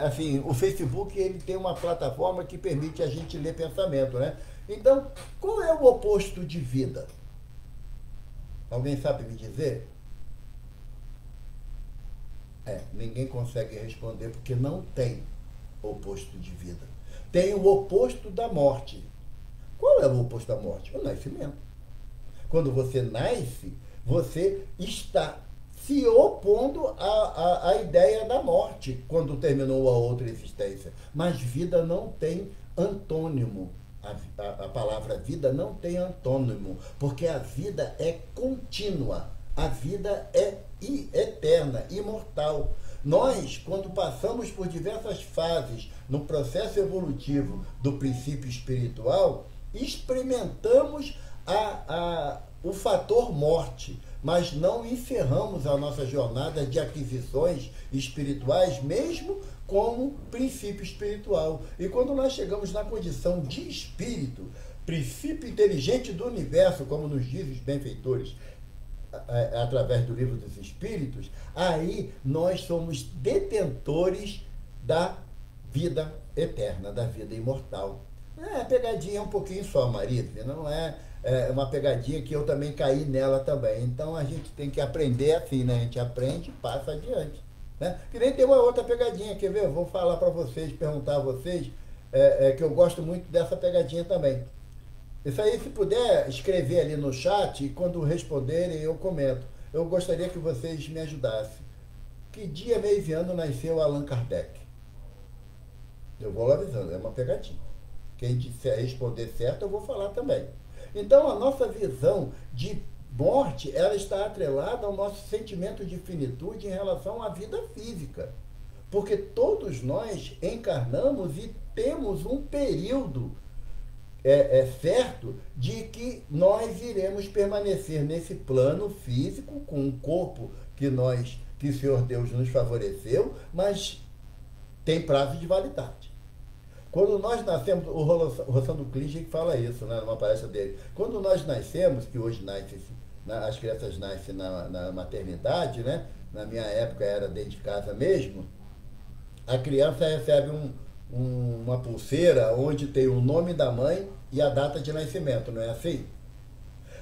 assim, o Facebook ele tem uma plataforma que permite a gente ler pensamento, né? Então, qual é o oposto de vida? Alguém sabe me dizer? Ninguém consegue responder porque não tem oposto de vida. Tem o oposto da morte. Qual é o oposto da morte? O nascimento. Quando você nasce, você está se opondo à ideia da morte quando terminou a outra existência. Mas vida não tem antônimo. A palavra vida não tem antônimo, porque a vida é contínua. A vida é eterna, imortal. Nós, quando passamos por diversas fases no processo evolutivo do princípio espiritual, experimentamos o fator morte, mas não encerramos a nossa jornada de aquisições espirituais, mesmo como princípio espiritual. E quando nós chegamos na condição de espírito, princípio inteligente do universo, como nos dizem os benfeitores, através do Livro dos Espíritos, aí nós somos detentores da vida eterna, da vida imortal. A pegadinha é um pouquinho só, marido, não é uma pegadinha que eu também caí nela também. Então a gente tem que aprender assim, né? A gente aprende e passa adiante. Né? Que nem tem uma outra pegadinha, quer ver? Eu vou falar para vocês, perguntar a vocês, que eu gosto muito dessa pegadinha também. Isso aí, se puder escrever ali no chat, e quando responderem eu comento. Eu gostaria que vocês me ajudassem. Que dia, mês e ano nasceu Allan Kardec? Eu vou avisando, é uma pegadinha. Quem disser responder certo, eu vou falar também. Então, a nossa visão de morte, ela está atrelada ao nosso sentimento de finitude em relação à vida física. Porque todos nós encarnamos e temos um período certo de que nós iremos permanecer nesse plano físico, com um corpo que o Senhor Deus nos favoreceu, mas tem prazo de validade. Quando nós nascemos, o Rossano Klinger fala isso, né, numa palestra dele. Quando nós nascemos, que hoje as crianças nascem na maternidade, né? Na minha época era dentro de casa mesmo, a criança recebe uma pulseira onde tem o nome da mãe e a data de nascimento, não é assim?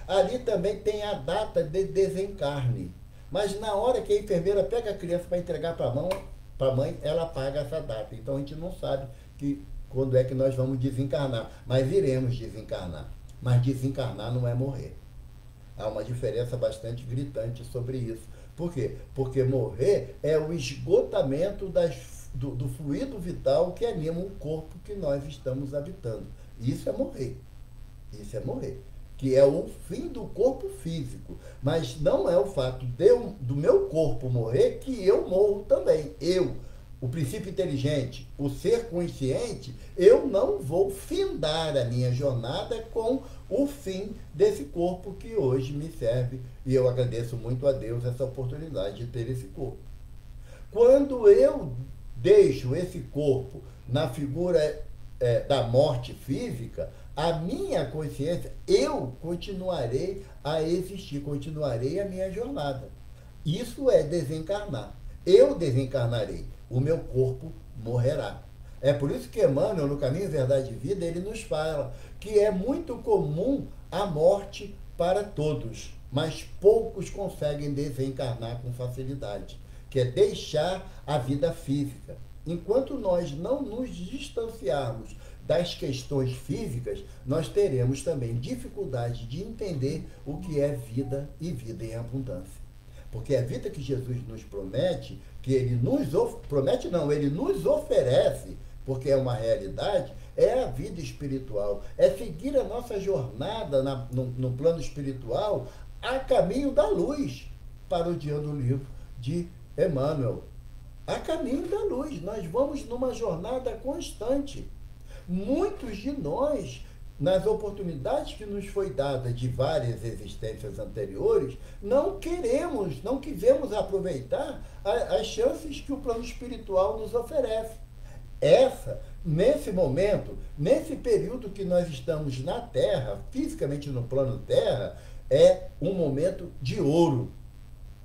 Ali também tem a data de desencarne. Mas na hora que a enfermeira pega a criança para entregar para a mãe, ela paga essa data. Então a gente não sabe quando é que nós vamos desencarnar. Mas iremos desencarnar. Mas desencarnar não é morrer. Há uma diferença bastante gritante sobre isso. Por quê? Porque morrer é o esgotamento do fluido vital que anima o corpo que nós estamos habitando. Isso é morrer. Isso é morrer. Que é o fim do corpo físico. Mas não é o fato do meu corpo morrer que eu morro também. o princípio inteligente, o ser consciente, eu não vou findar a minha jornada com o fim desse corpo que hoje me serve. E eu agradeço muito a Deus essa oportunidade de ter esse corpo. Quando eu deixo esse corpo na figura da morte física, a minha consciência, eu continuarei a existir, continuarei a minha jornada. Isso é desencarnar. Eu desencarnarei, o meu corpo morrerá. É por isso que Emmanuel, no Caminho, Verdade e Vida, ele nos fala que é muito comum a morte para todos, mas poucos conseguem desencarnar com facilidade, que é deixar a vida física. Enquanto nós não nos distanciarmos das questões físicas, nós teremos também dificuldade de entender o que é vida e vida em abundância. Porque a vida que Jesus nos promete, que ele nos promete não, ele nos oferece, porque é uma realidade, é a vida espiritual. É seguir a nossa jornada no plano espiritual a caminho da luz, parodiando o livro de Emmanuel. A caminho da luz. Nós vamos numa jornada constante. Muitos de nós, nas oportunidades que nos foi dada de várias existências anteriores, não quisemos aproveitar as chances que o plano espiritual nos oferece. Nesse momento, nesse período que nós estamos na Terra, fisicamente no plano Terra, é um momento de ouro.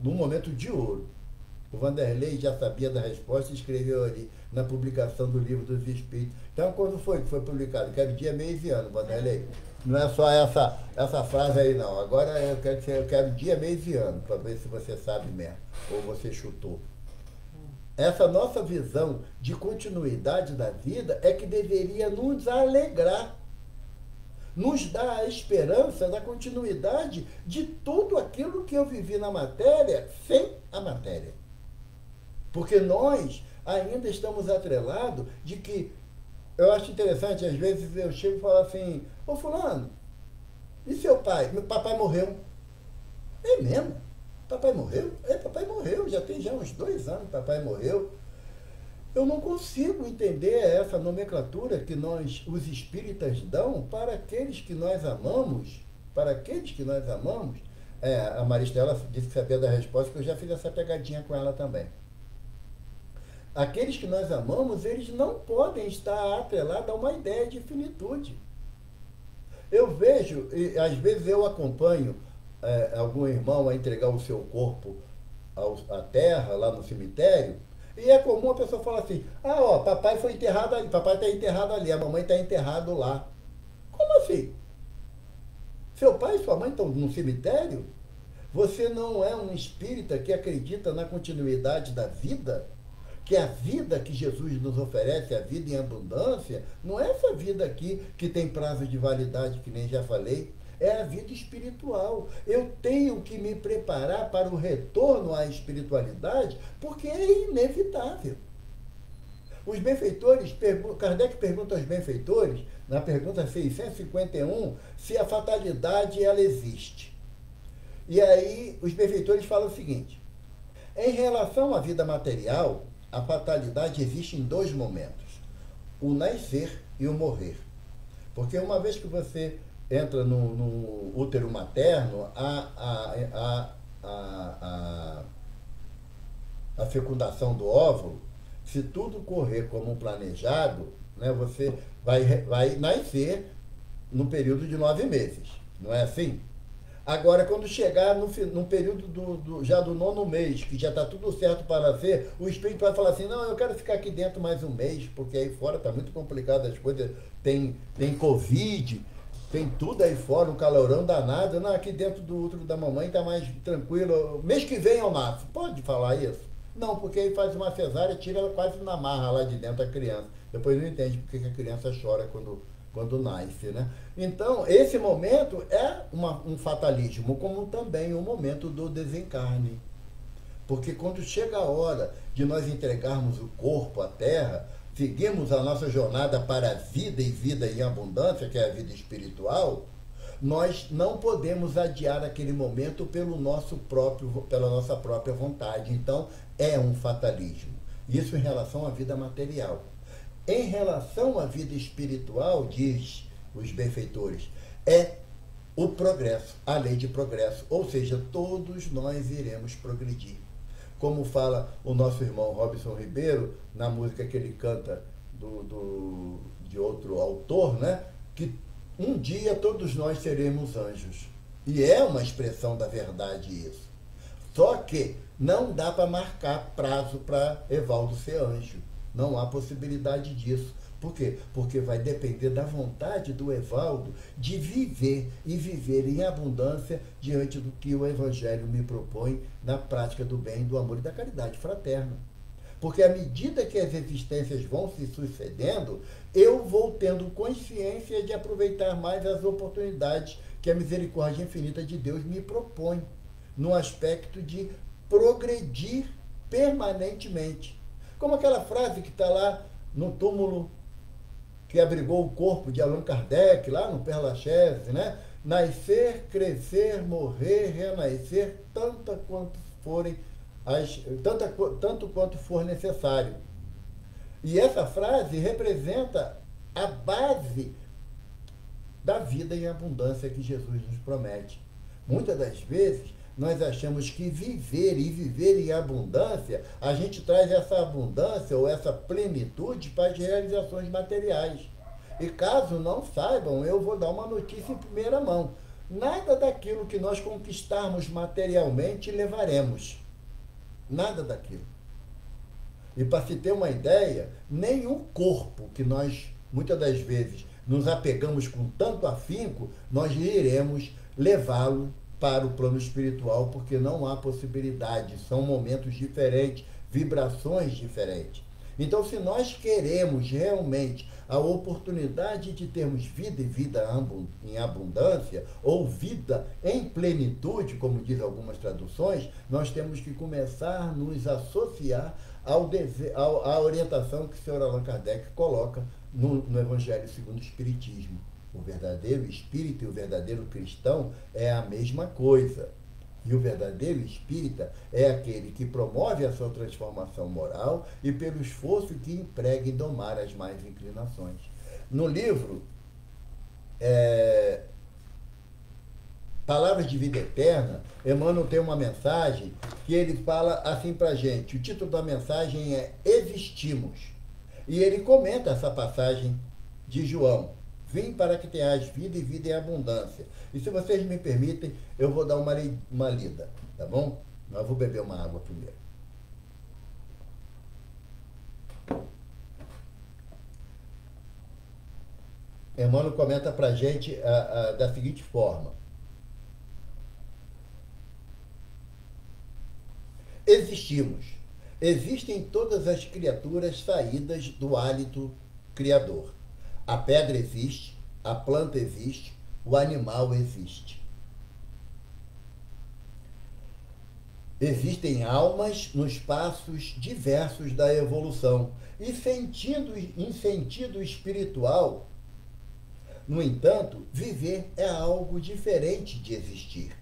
Um momento de ouro. O Vanderlei já sabia da resposta e escreveu ali na publicação do Livro dos Espíritos. Então, quando foi que foi publicado? Quero dia, mês e ano, Vanderlei. Não é só essa frase aí, não. Agora eu quero dia, mês e ano, para ver se você sabe mesmo, ou você chutou. Essa nossa visão de continuidade da vida é que deveria nos alegrar, nos dar a esperança da continuidade de tudo aquilo que eu vivi na matéria sem a matéria. Porque nós ainda estamos atrelados de que, eu acho interessante, às vezes eu chego e falo assim, ô fulano, e seu pai? Meu papai morreu. É mesmo? Papai morreu? Papai morreu, já tem uns 2 anos, papai morreu. Eu não consigo entender essa nomenclatura que os espíritas dão para aqueles que nós amamos, a Maristela disse que sabia da resposta, que eu já fiz essa pegadinha com ela também. Aqueles que nós amamos, eles não podem estar atrelados a uma ideia de finitude. Eu vejo, e às vezes eu acompanho algum irmão a entregar o seu corpo à terra, lá no cemitério, e é comum a pessoa falar assim, papai foi enterrado ali, papai está enterrado ali, a mamãe está enterrado lá. Como assim? Seu pai e sua mãe estão no cemitério? Você não é um espírita que acredita na continuidade da vida? Que a vida que Jesus nos oferece, a vida em abundância, não é essa vida aqui que tem prazo de validade, que nem já falei, é a vida espiritual. Eu tenho que me preparar para o retorno à espiritualidade, porque é inevitável. Os benfeitores, Kardec pergunta aos benfeitores, na pergunta 651, se a fatalidade ela existe. E aí os benfeitores falam o seguinte, em relação à vida material, a fatalidade existe em 2 momentos, o nascer e o morrer. Porque uma vez que você entra no útero materno, a fecundação do óvulo, se tudo correr como planejado, né, você vai nascer no período de 9 meses, não é assim? Agora, quando chegar no período já do 9º mês, que já está tudo certo para nascer, o espírito vai falar assim, não, eu quero ficar aqui dentro mais 1 mês, porque aí fora está muito complicado as coisas, tem Covid, tem tudo aí fora, um calorão danado, não, aqui dentro do útero da mamãe está mais tranquilo, mês que vem eu nasço. Pode falar isso? Não, porque aí faz uma cesárea, tira ela quase na marra lá de dentro da criança. Depois não entende porque a criança chora quando nasce, né? Então, esse momento é um fatalismo, como também o momento do desencarne. Porque quando chega a hora de nós entregarmos o corpo à terra, seguirmos a nossa jornada para a vida e vida em abundância, que é a vida espiritual, nós não podemos adiar aquele momento pela nossa própria vontade. Então, é um fatalismo. Isso em relação à vida material. Em relação à vida espiritual, diz os benfeitores, é o progresso, a lei de progresso. Ou seja, todos nós iremos progredir. Como fala o nosso irmão Robson Ribeiro, na música que ele canta de outro autor, né? Que um dia todos nós seremos anjos. E é uma expressão da verdade isso. Só que não dá para marcar prazo para Evaldo ser anjo. Não há possibilidade disso. Por quê? Porque vai depender da vontade do Evaldo de viver e viver em abundância diante do que o Evangelho me propõe na prática do bem, do amor e da caridade fraterna. Porque à medida que as existências vão se sucedendo, eu vou tendo consciência de aproveitar mais as oportunidades que a misericórdia infinita de Deus me propõe, no aspecto de progredir permanentemente. Como aquela frase que está lá no túmulo que abrigou o corpo de Allan Kardec, lá no Père Lachaise, né? Nascer, crescer, morrer, renascer, tanto quanto for necessário. E essa frase representa a base da vida em abundância que Jesus nos promete. Muitas das vezes, nós achamos que viver e viver em abundância, a gente traz essa abundância ou essa plenitude para as realizações materiais. E caso não saibam, eu vou dar uma notícia em primeira mão. Nada daquilo que nós conquistarmos materialmente levaremos. Nada daquilo. E para se ter uma ideia, nenhum corpo que nós, muitas das vezes, nos apegamos com tanto afinco, nós iremos levá-lo para o plano espiritual, porque não há possibilidade, são momentos diferentes, vibrações diferentes. Então, se nós queremos realmente a oportunidade de termos vida e vida em abundância, ou vida em plenitude, como diz algumas traduções, nós temos que começar a nos associar à orientação que o Sr. Allan Kardec coloca no Evangelho segundo o Espiritismo. O verdadeiro espírita e o verdadeiro cristão é a mesma coisa. E o verdadeiro espírita é aquele que promove a sua transformação moral e pelo esforço que emprega em domar as más inclinações. No livro Palavras de Vida Eterna, Emmanuel tem uma mensagem que ele fala assim para a gente. O título da mensagem é Existimos. E ele comenta essa passagem de João. Vim para que tenhas vida e vida em abundância. E se vocês me permitem, eu vou dar uma lida, tá bom? Mas eu vou beber uma água primeiro. Emmanuel comenta para a gente da seguinte forma. Existimos. Existem todas as criaturas saídas do hálito criador. A pedra existe, a planta existe, o animal existe. Existem almas nos passos diversos da evolução e em sentido espiritual. No entanto, viver é algo diferente de existir.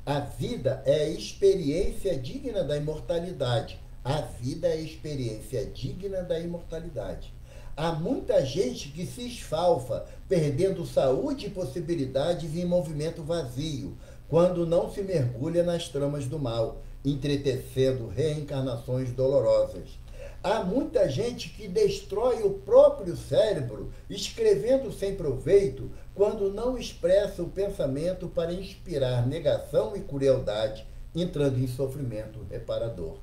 A vida é a experiência digna da imortalidade. A vida é a experiência digna da imortalidade. Há muita gente que se esfalfa, perdendo saúde e possibilidades em movimento vazio, quando não se mergulha nas tramas do mal, entretecendo reencarnações dolorosas. Há muita gente que destrói o próprio cérebro, escrevendo sem proveito, quando não expressa o pensamento para inspirar negação e crueldade, entrando em sofrimento reparador.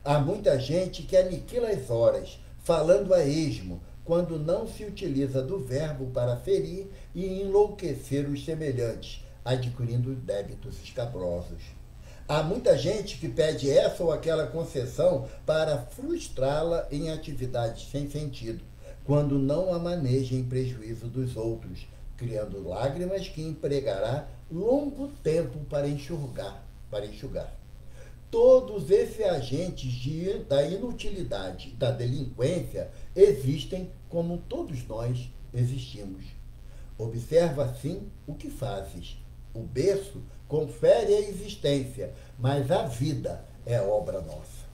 Há muita gente que aniquila as horas, falando a esmo, quando não se utiliza do verbo para ferir e enlouquecer os semelhantes, adquirindo débitos escabrosos. Há muita gente que pede essa ou aquela concessão para frustrá-la em atividades sem sentido, quando não a maneja em prejuízo dos outros, criando lágrimas que empregará longo tempo para enxugar. Todos esses agentes da inutilidade, da delinquência, existem como todos nós existimos. Observa assim o que fazes. O berço confere a existência, mas a vida é obra nossa.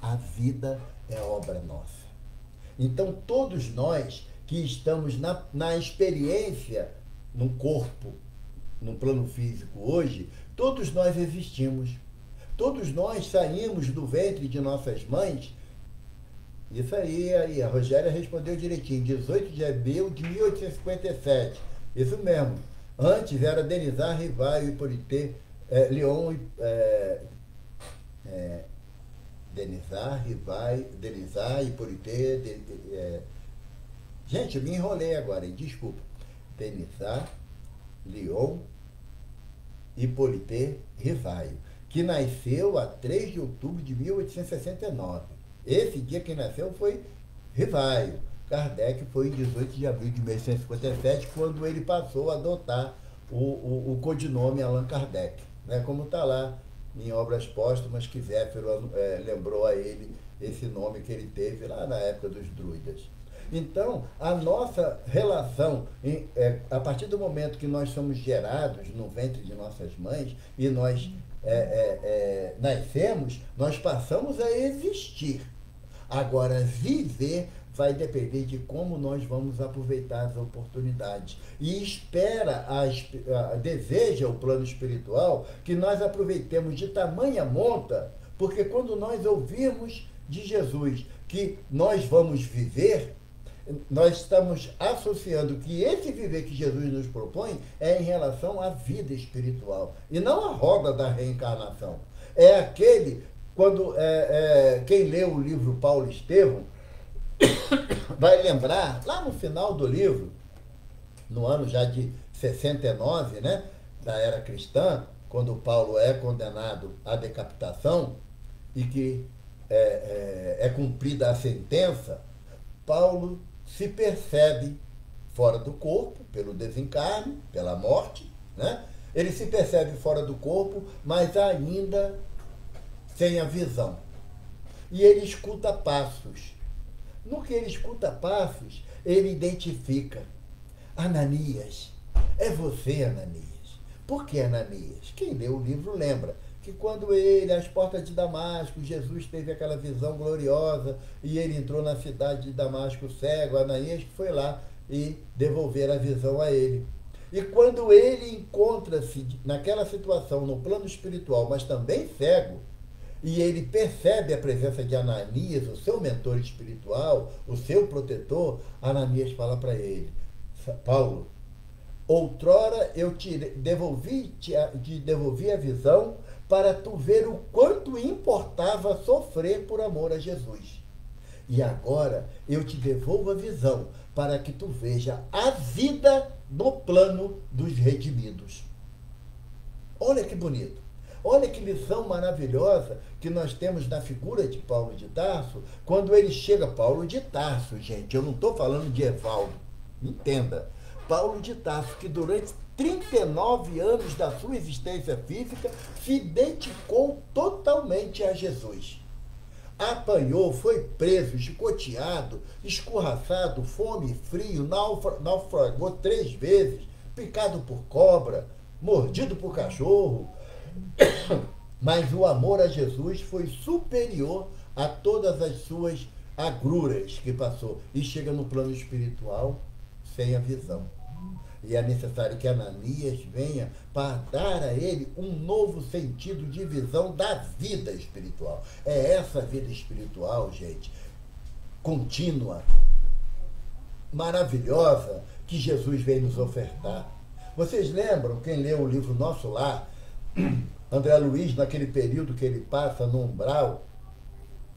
A vida é obra nossa. Então, todos nós que estamos na experiência, no corpo, no plano físico hoje, todos nós existimos. Todos nós saímos do ventre de nossas mães. Isso aí, a Rogéria respondeu direitinho, 18 de abril de 1857. Isso mesmo. Antes era Denizar, Rivaio, Hippolyte, Leon, Denizar, Hippolyte, gente, eu me enrolei agora, desculpa. Denizar, Leon, Hippolyte, Rivaio, que nasceu a 3 de outubro de 1869. Esse dia quem nasceu foi Rivaio. Kardec foi em 18 de abril de 1857, quando ele passou a adotar o codinome Allan Kardec, né? Como está lá em Obras Póstumas, que Zéfiro lembrou a ele esse nome que ele teve lá na época dos druidas. Então, a nossa relação, a partir do momento que nós somos gerados no ventre de nossas mães e nós nascemos, nós passamos a existir. Agora, viver vai depender de como nós vamos aproveitar as oportunidades. E deseja o plano espiritual que nós aproveitemos de tamanha monta, porque quando nós ouvirmos de Jesus que nós vamos viver, nós estamos associando que esse viver que Jesus nos propõe é em relação à vida espiritual, e não à roda da reencarnação. É aquele, quem leu o livro Paulo Estevão, vai lembrar, lá no final do livro, no ano já de 69, né, da era cristã, quando Paulo é condenado à decapitação e que é cumprida a sentença, Paulo se percebe fora do corpo, pelo desencarne, pela morte, né? Ele se percebe fora do corpo, mas ainda sem a visão. E ele escuta passos. No que ele escuta passos, ele identifica: Ananias, é você, Ananias. Por que Ananias? Quem lê o livro lembra que quando ele, às portas de Damasco, Jesus teve aquela visão gloriosa e ele entrou na cidade de Damasco cego, Ananias que foi lá e devolver a visão a ele. E quando ele encontra-se naquela situação, no plano espiritual, mas também cego, e ele percebe a presença de Ananias, o seu mentor espiritual, o seu protetor, Ananias fala para ele: Paulo, outrora eu te devolvi a visão para tu ver o quanto importava sofrer por amor a Jesus. E agora eu te devolvo a visão para que tu veja a vida no plano dos redimidos. Olha que bonito. Olha que lição maravilhosa que nós temos na figura de Paulo de Tarso, quando ele chega, Paulo de Tarso, gente, eu não estou falando de Evaldo, entenda, Paulo de Tarso, que durante 39 anos da sua existência física se dedicou totalmente a Jesus. Apanhou, foi preso, chicoteado, escorraçado, fome e frio, naufragou 3 vezes, picado por cobra, mordido por cachorro. Mas o amor a Jesus foi superior a todas as suas agruras que passou. E chega no plano espiritual sem a visão. E é necessário que Ananias venha para dar a ele um novo sentido de visão da vida espiritual. É essa vida espiritual, gente, contínua, maravilhosa, que Jesus vem nos ofertar. Vocês lembram, quem leu o livro Nosso Lar, André Luiz, naquele período que ele passa no umbral,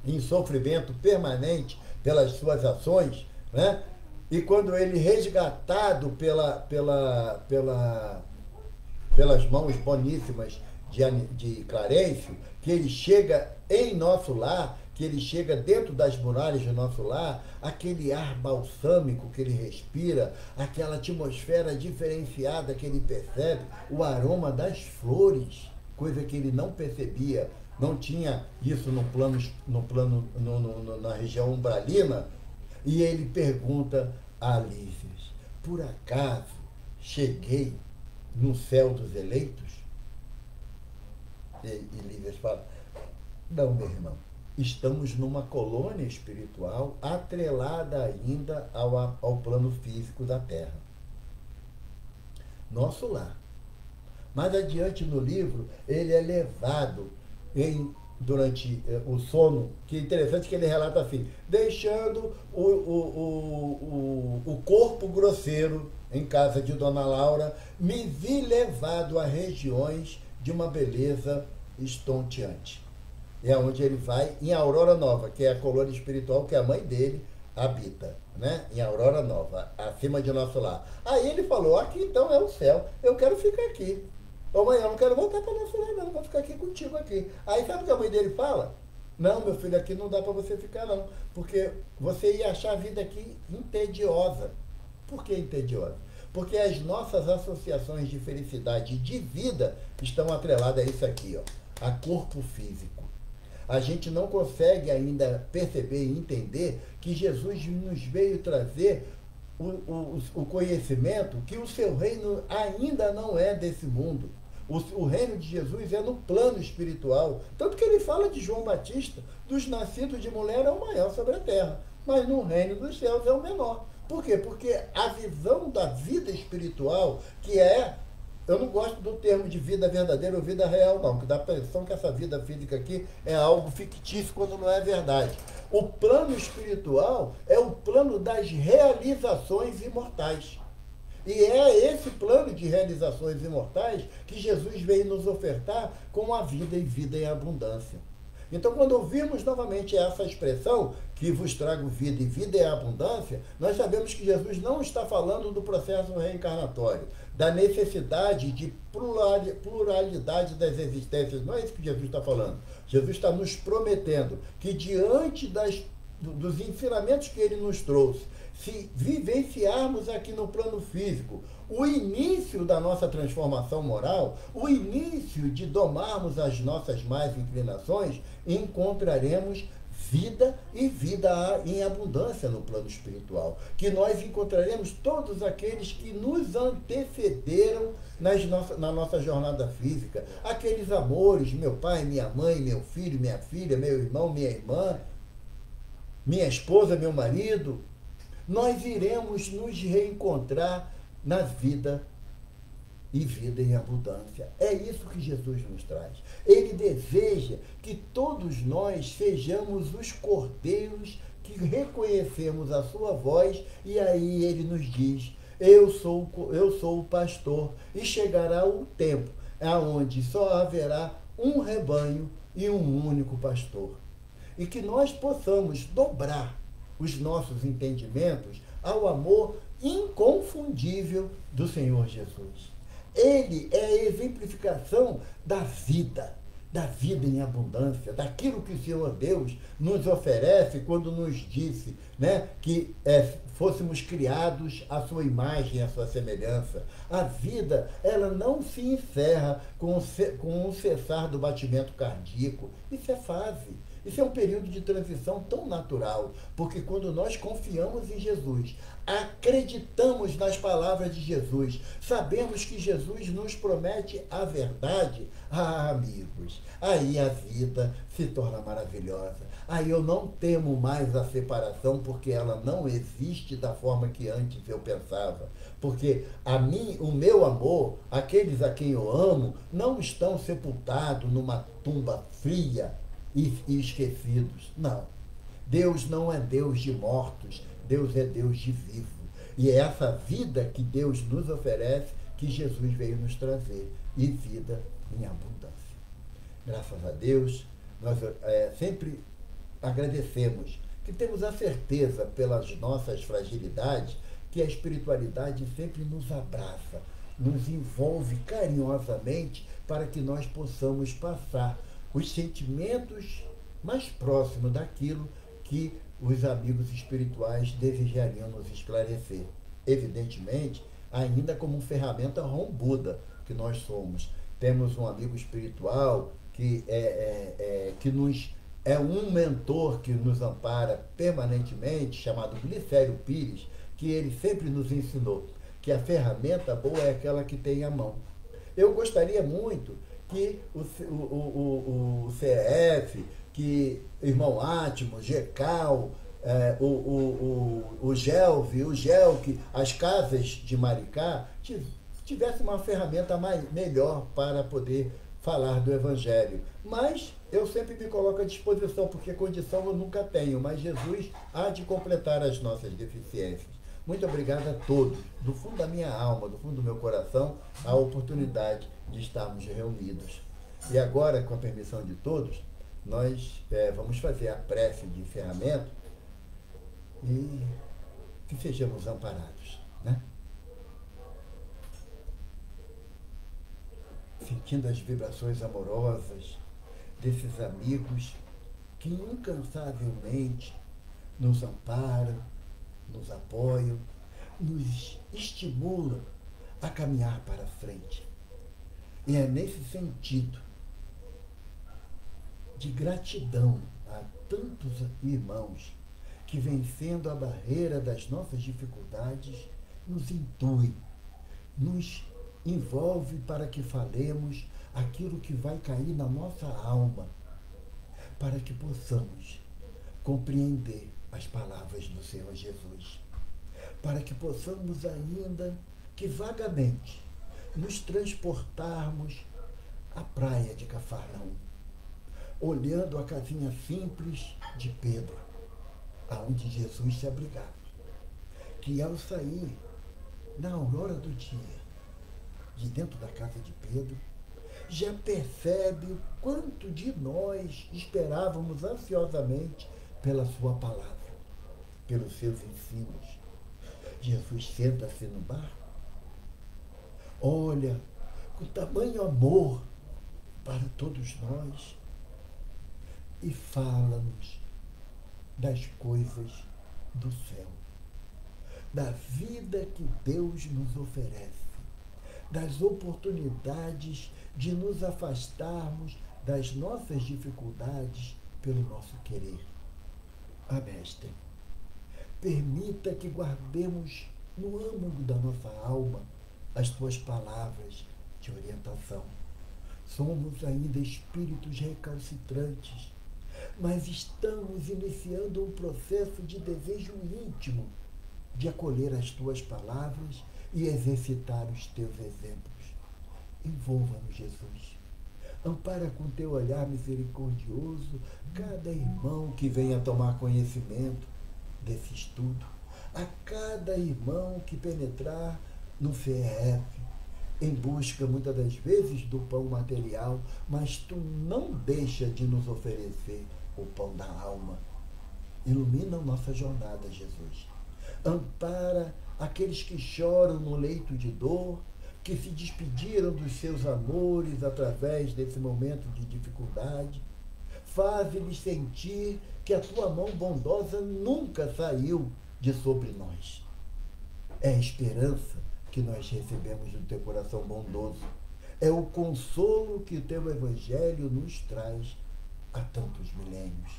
em sofrimento permanente pelas suas ações, né? E quando ele, resgatado pelas mãos boníssimas de Clarencio, que ele chega em Nosso Lar, que ele chega dentro das muralhas de Nosso Lar, aquele ar balsâmico que ele respira, aquela atmosfera diferenciada que ele percebe, o aroma das flores, coisa que ele não percebia, não tinha isso na região umbralina. E ele pergunta a Lísias: por acaso cheguei no céu dos eleitos? E Lísias fala: não, meu irmão, estamos numa colônia espiritual atrelada ainda ao plano físico da Terra. Nosso lar. Mais adiante no livro, ele é levado durante o sono, que é interessante que ele relata assim, deixando o corpo grosseiro em casa de Dona Laura, me vi levado a regiões de uma beleza estonteante. É onde ele vai em Aurora Nova, que é a colônia espiritual que a mãe dele habita, né? Em Aurora Nova, acima de nosso lar. Aí ele falou, aqui então é o céu, eu quero ficar aqui. Ô mãe, eu não quero voltar para nosso lar não, vou ficar aqui contigo aqui. Aí sabe o que a mãe dele fala? Não, meu filho, aqui não dá para você ficar não, porque você ia achar a vida aqui entediosa. Por que entediosa? Porque as nossas associações de felicidade e de vida estão atreladas a isso aqui, ó, a corpo físico. A gente não consegue ainda perceber e entender que Jesus nos veio trazer o conhecimento que o seu reino ainda não é desse mundo. O reino de Jesus é no plano espiritual. Tanto que ele fala de João Batista, dos nascidos de mulher é o maior sobre a terra, mas no reino dos céus é o menor. Por quê? Porque a visão da vida espiritual, que é... Eu não gosto do termo de vida verdadeira ou vida real, não, que dá a impressão que essa vida física aqui é algo fictício quando não é verdade. O plano espiritual é o plano das realizações imortais. E é esse plano de realizações imortais que Jesus veio nos ofertar com a vida e vida em abundância. Então, quando ouvirmos novamente essa expressão, que vos trago vida e vida em abundância, nós sabemos que Jesus não está falando do processo reencarnatório, da necessidade de pluralidade das existências. Não é isso que Jesus está falando. Jesus está nos prometendo que diante dos ensinamentos que ele nos trouxe, se vivenciarmos aqui no plano físico o início da nossa transformação moral, o início de domarmos as nossas más inclinações, encontraremos vida e vida em abundância no plano espiritual. Que nós encontraremos todos aqueles que nos antecederam na nossa jornada física. Aqueles amores, meu pai, minha mãe, meu filho, minha filha, meu irmão, minha irmã, minha esposa, meu marido. Nós iremos nos reencontrar na vida e vida em abundância. É isso que Jesus nos traz. Ele deseja que todos nós sejamos os cordeiros que reconhecemos a sua voz, e aí ele nos diz, eu sou o pastor, e chegará o tempo onde só haverá um rebanho e um único pastor. E que nós possamos dobrar os nossos entendimentos ao amor inconfundível do Senhor Jesus. Ele é a exemplificação da vida em abundância, daquilo que o Senhor Deus nos oferece quando nos disse, né, que fôssemos criados à sua imagem e à sua semelhança. A vida, ela não se encerra com o cessar do batimento cardíaco. Isso é fase. Isso é um período de transição tão natural, porque quando nós confiamos em Jesus, acreditamos nas palavras de Jesus, sabemos que Jesus nos promete a verdade, amigos, aí a vida se torna maravilhosa. Aí eu não temo mais a separação, porque ela não existe da forma que antes eu pensava. Porque o meu amor, aqueles a quem eu amo, não estão sepultados numa tumba fria e esquecidos. Não. Deus não é Deus de mortos, Deus é Deus de vivo. E é essa vida que Deus nos oferece que Jesus veio nos trazer, e vida em abundância. Graças a Deus, nós sempre agradecemos, que temos a certeza pelas nossas fragilidades, que a espiritualidade sempre nos abraça, nos envolve carinhosamente para que nós possamos passar os sentimentos mais próximos daquilo que os amigos espirituais desejariam nos esclarecer. Evidentemente, ainda como ferramenta rombuda que nós somos. Temos um amigo espiritual que nos é um mentor que nos ampara permanentemente, chamado Glicério Pires, que ele sempre nos ensinou que a ferramenta boa é aquela que tem à mão. Eu gostaria muito que o CF, que irmão Átimo, Gecal, o Gelve, o Gelque, as casas de Maricá tivesse uma ferramenta melhor para poder falar do Evangelho. Mas eu sempre me coloco à disposição, porque condição eu nunca tenho, mas Jesus há de completar as nossas deficiências. Muito obrigado a todos, do fundo da minha alma, do fundo do meu coração, a oportunidade de estarmos reunidos. E agora, com a permissão de todos, nós vamos fazer a prece de encerramento e que sejamos amparados, né? Sentindo as vibrações amorosas desses amigos que incansavelmente nos amparam, nos apoiam, nos estimulam a caminhar para frente. E é nesse sentido de gratidão a tantos irmãos que, vencendo a barreira das nossas dificuldades, nos intui, nos envolve para que falemos aquilo que vai cair na nossa alma, para que possamos compreender as palavras do Senhor Jesus, para que possamos ainda que vagamente nos transportarmos à praia de Cafarnaum, olhando a casinha simples de Pedro, aonde Jesus se abrigava, que ao sair na aurora do dia de dentro da casa de Pedro, já percebe o quanto de nós esperávamos ansiosamente pela sua palavra, pelos seus ensinos. Jesus senta-se no barco, olha com tamanho amor para todos nós e fala-nos das coisas do céu, da vida que Deus nos oferece, das oportunidades de nos afastarmos das nossas dificuldades pelo nosso querer. Mestre, permita que guardemos no âmago da nossa alma as tuas palavras de orientação. Somos ainda espíritos recalcitrantes, mas estamos iniciando um processo de desejo íntimo de acolher as tuas palavras e exercitar os teus exemplos. Envolva-nos, Jesus. Ampara com teu olhar misericordioso cada irmão que venha tomar conhecimento desse estudo, a cada irmão que penetrar no CEF, em busca, muitas das vezes, do pão material, mas tu não deixa de nos oferecer o pão da alma. Ilumina a nossa jornada, Jesus. Ampara aqueles que choram no leito de dor, que se despediram dos seus amores através desse momento de dificuldade. Faz-lhes sentir que a tua mão bondosa nunca saiu de sobre nós. É a esperança que nós recebemos do teu coração bondoso. É o consolo que o teu Evangelho nos traz há tantos milênios.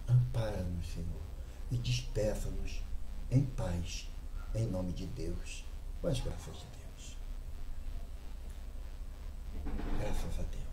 Ampara-nos, Senhor, e despeça-nos em paz, em nome de Deus, com as graças de Deus. Graças a Deus.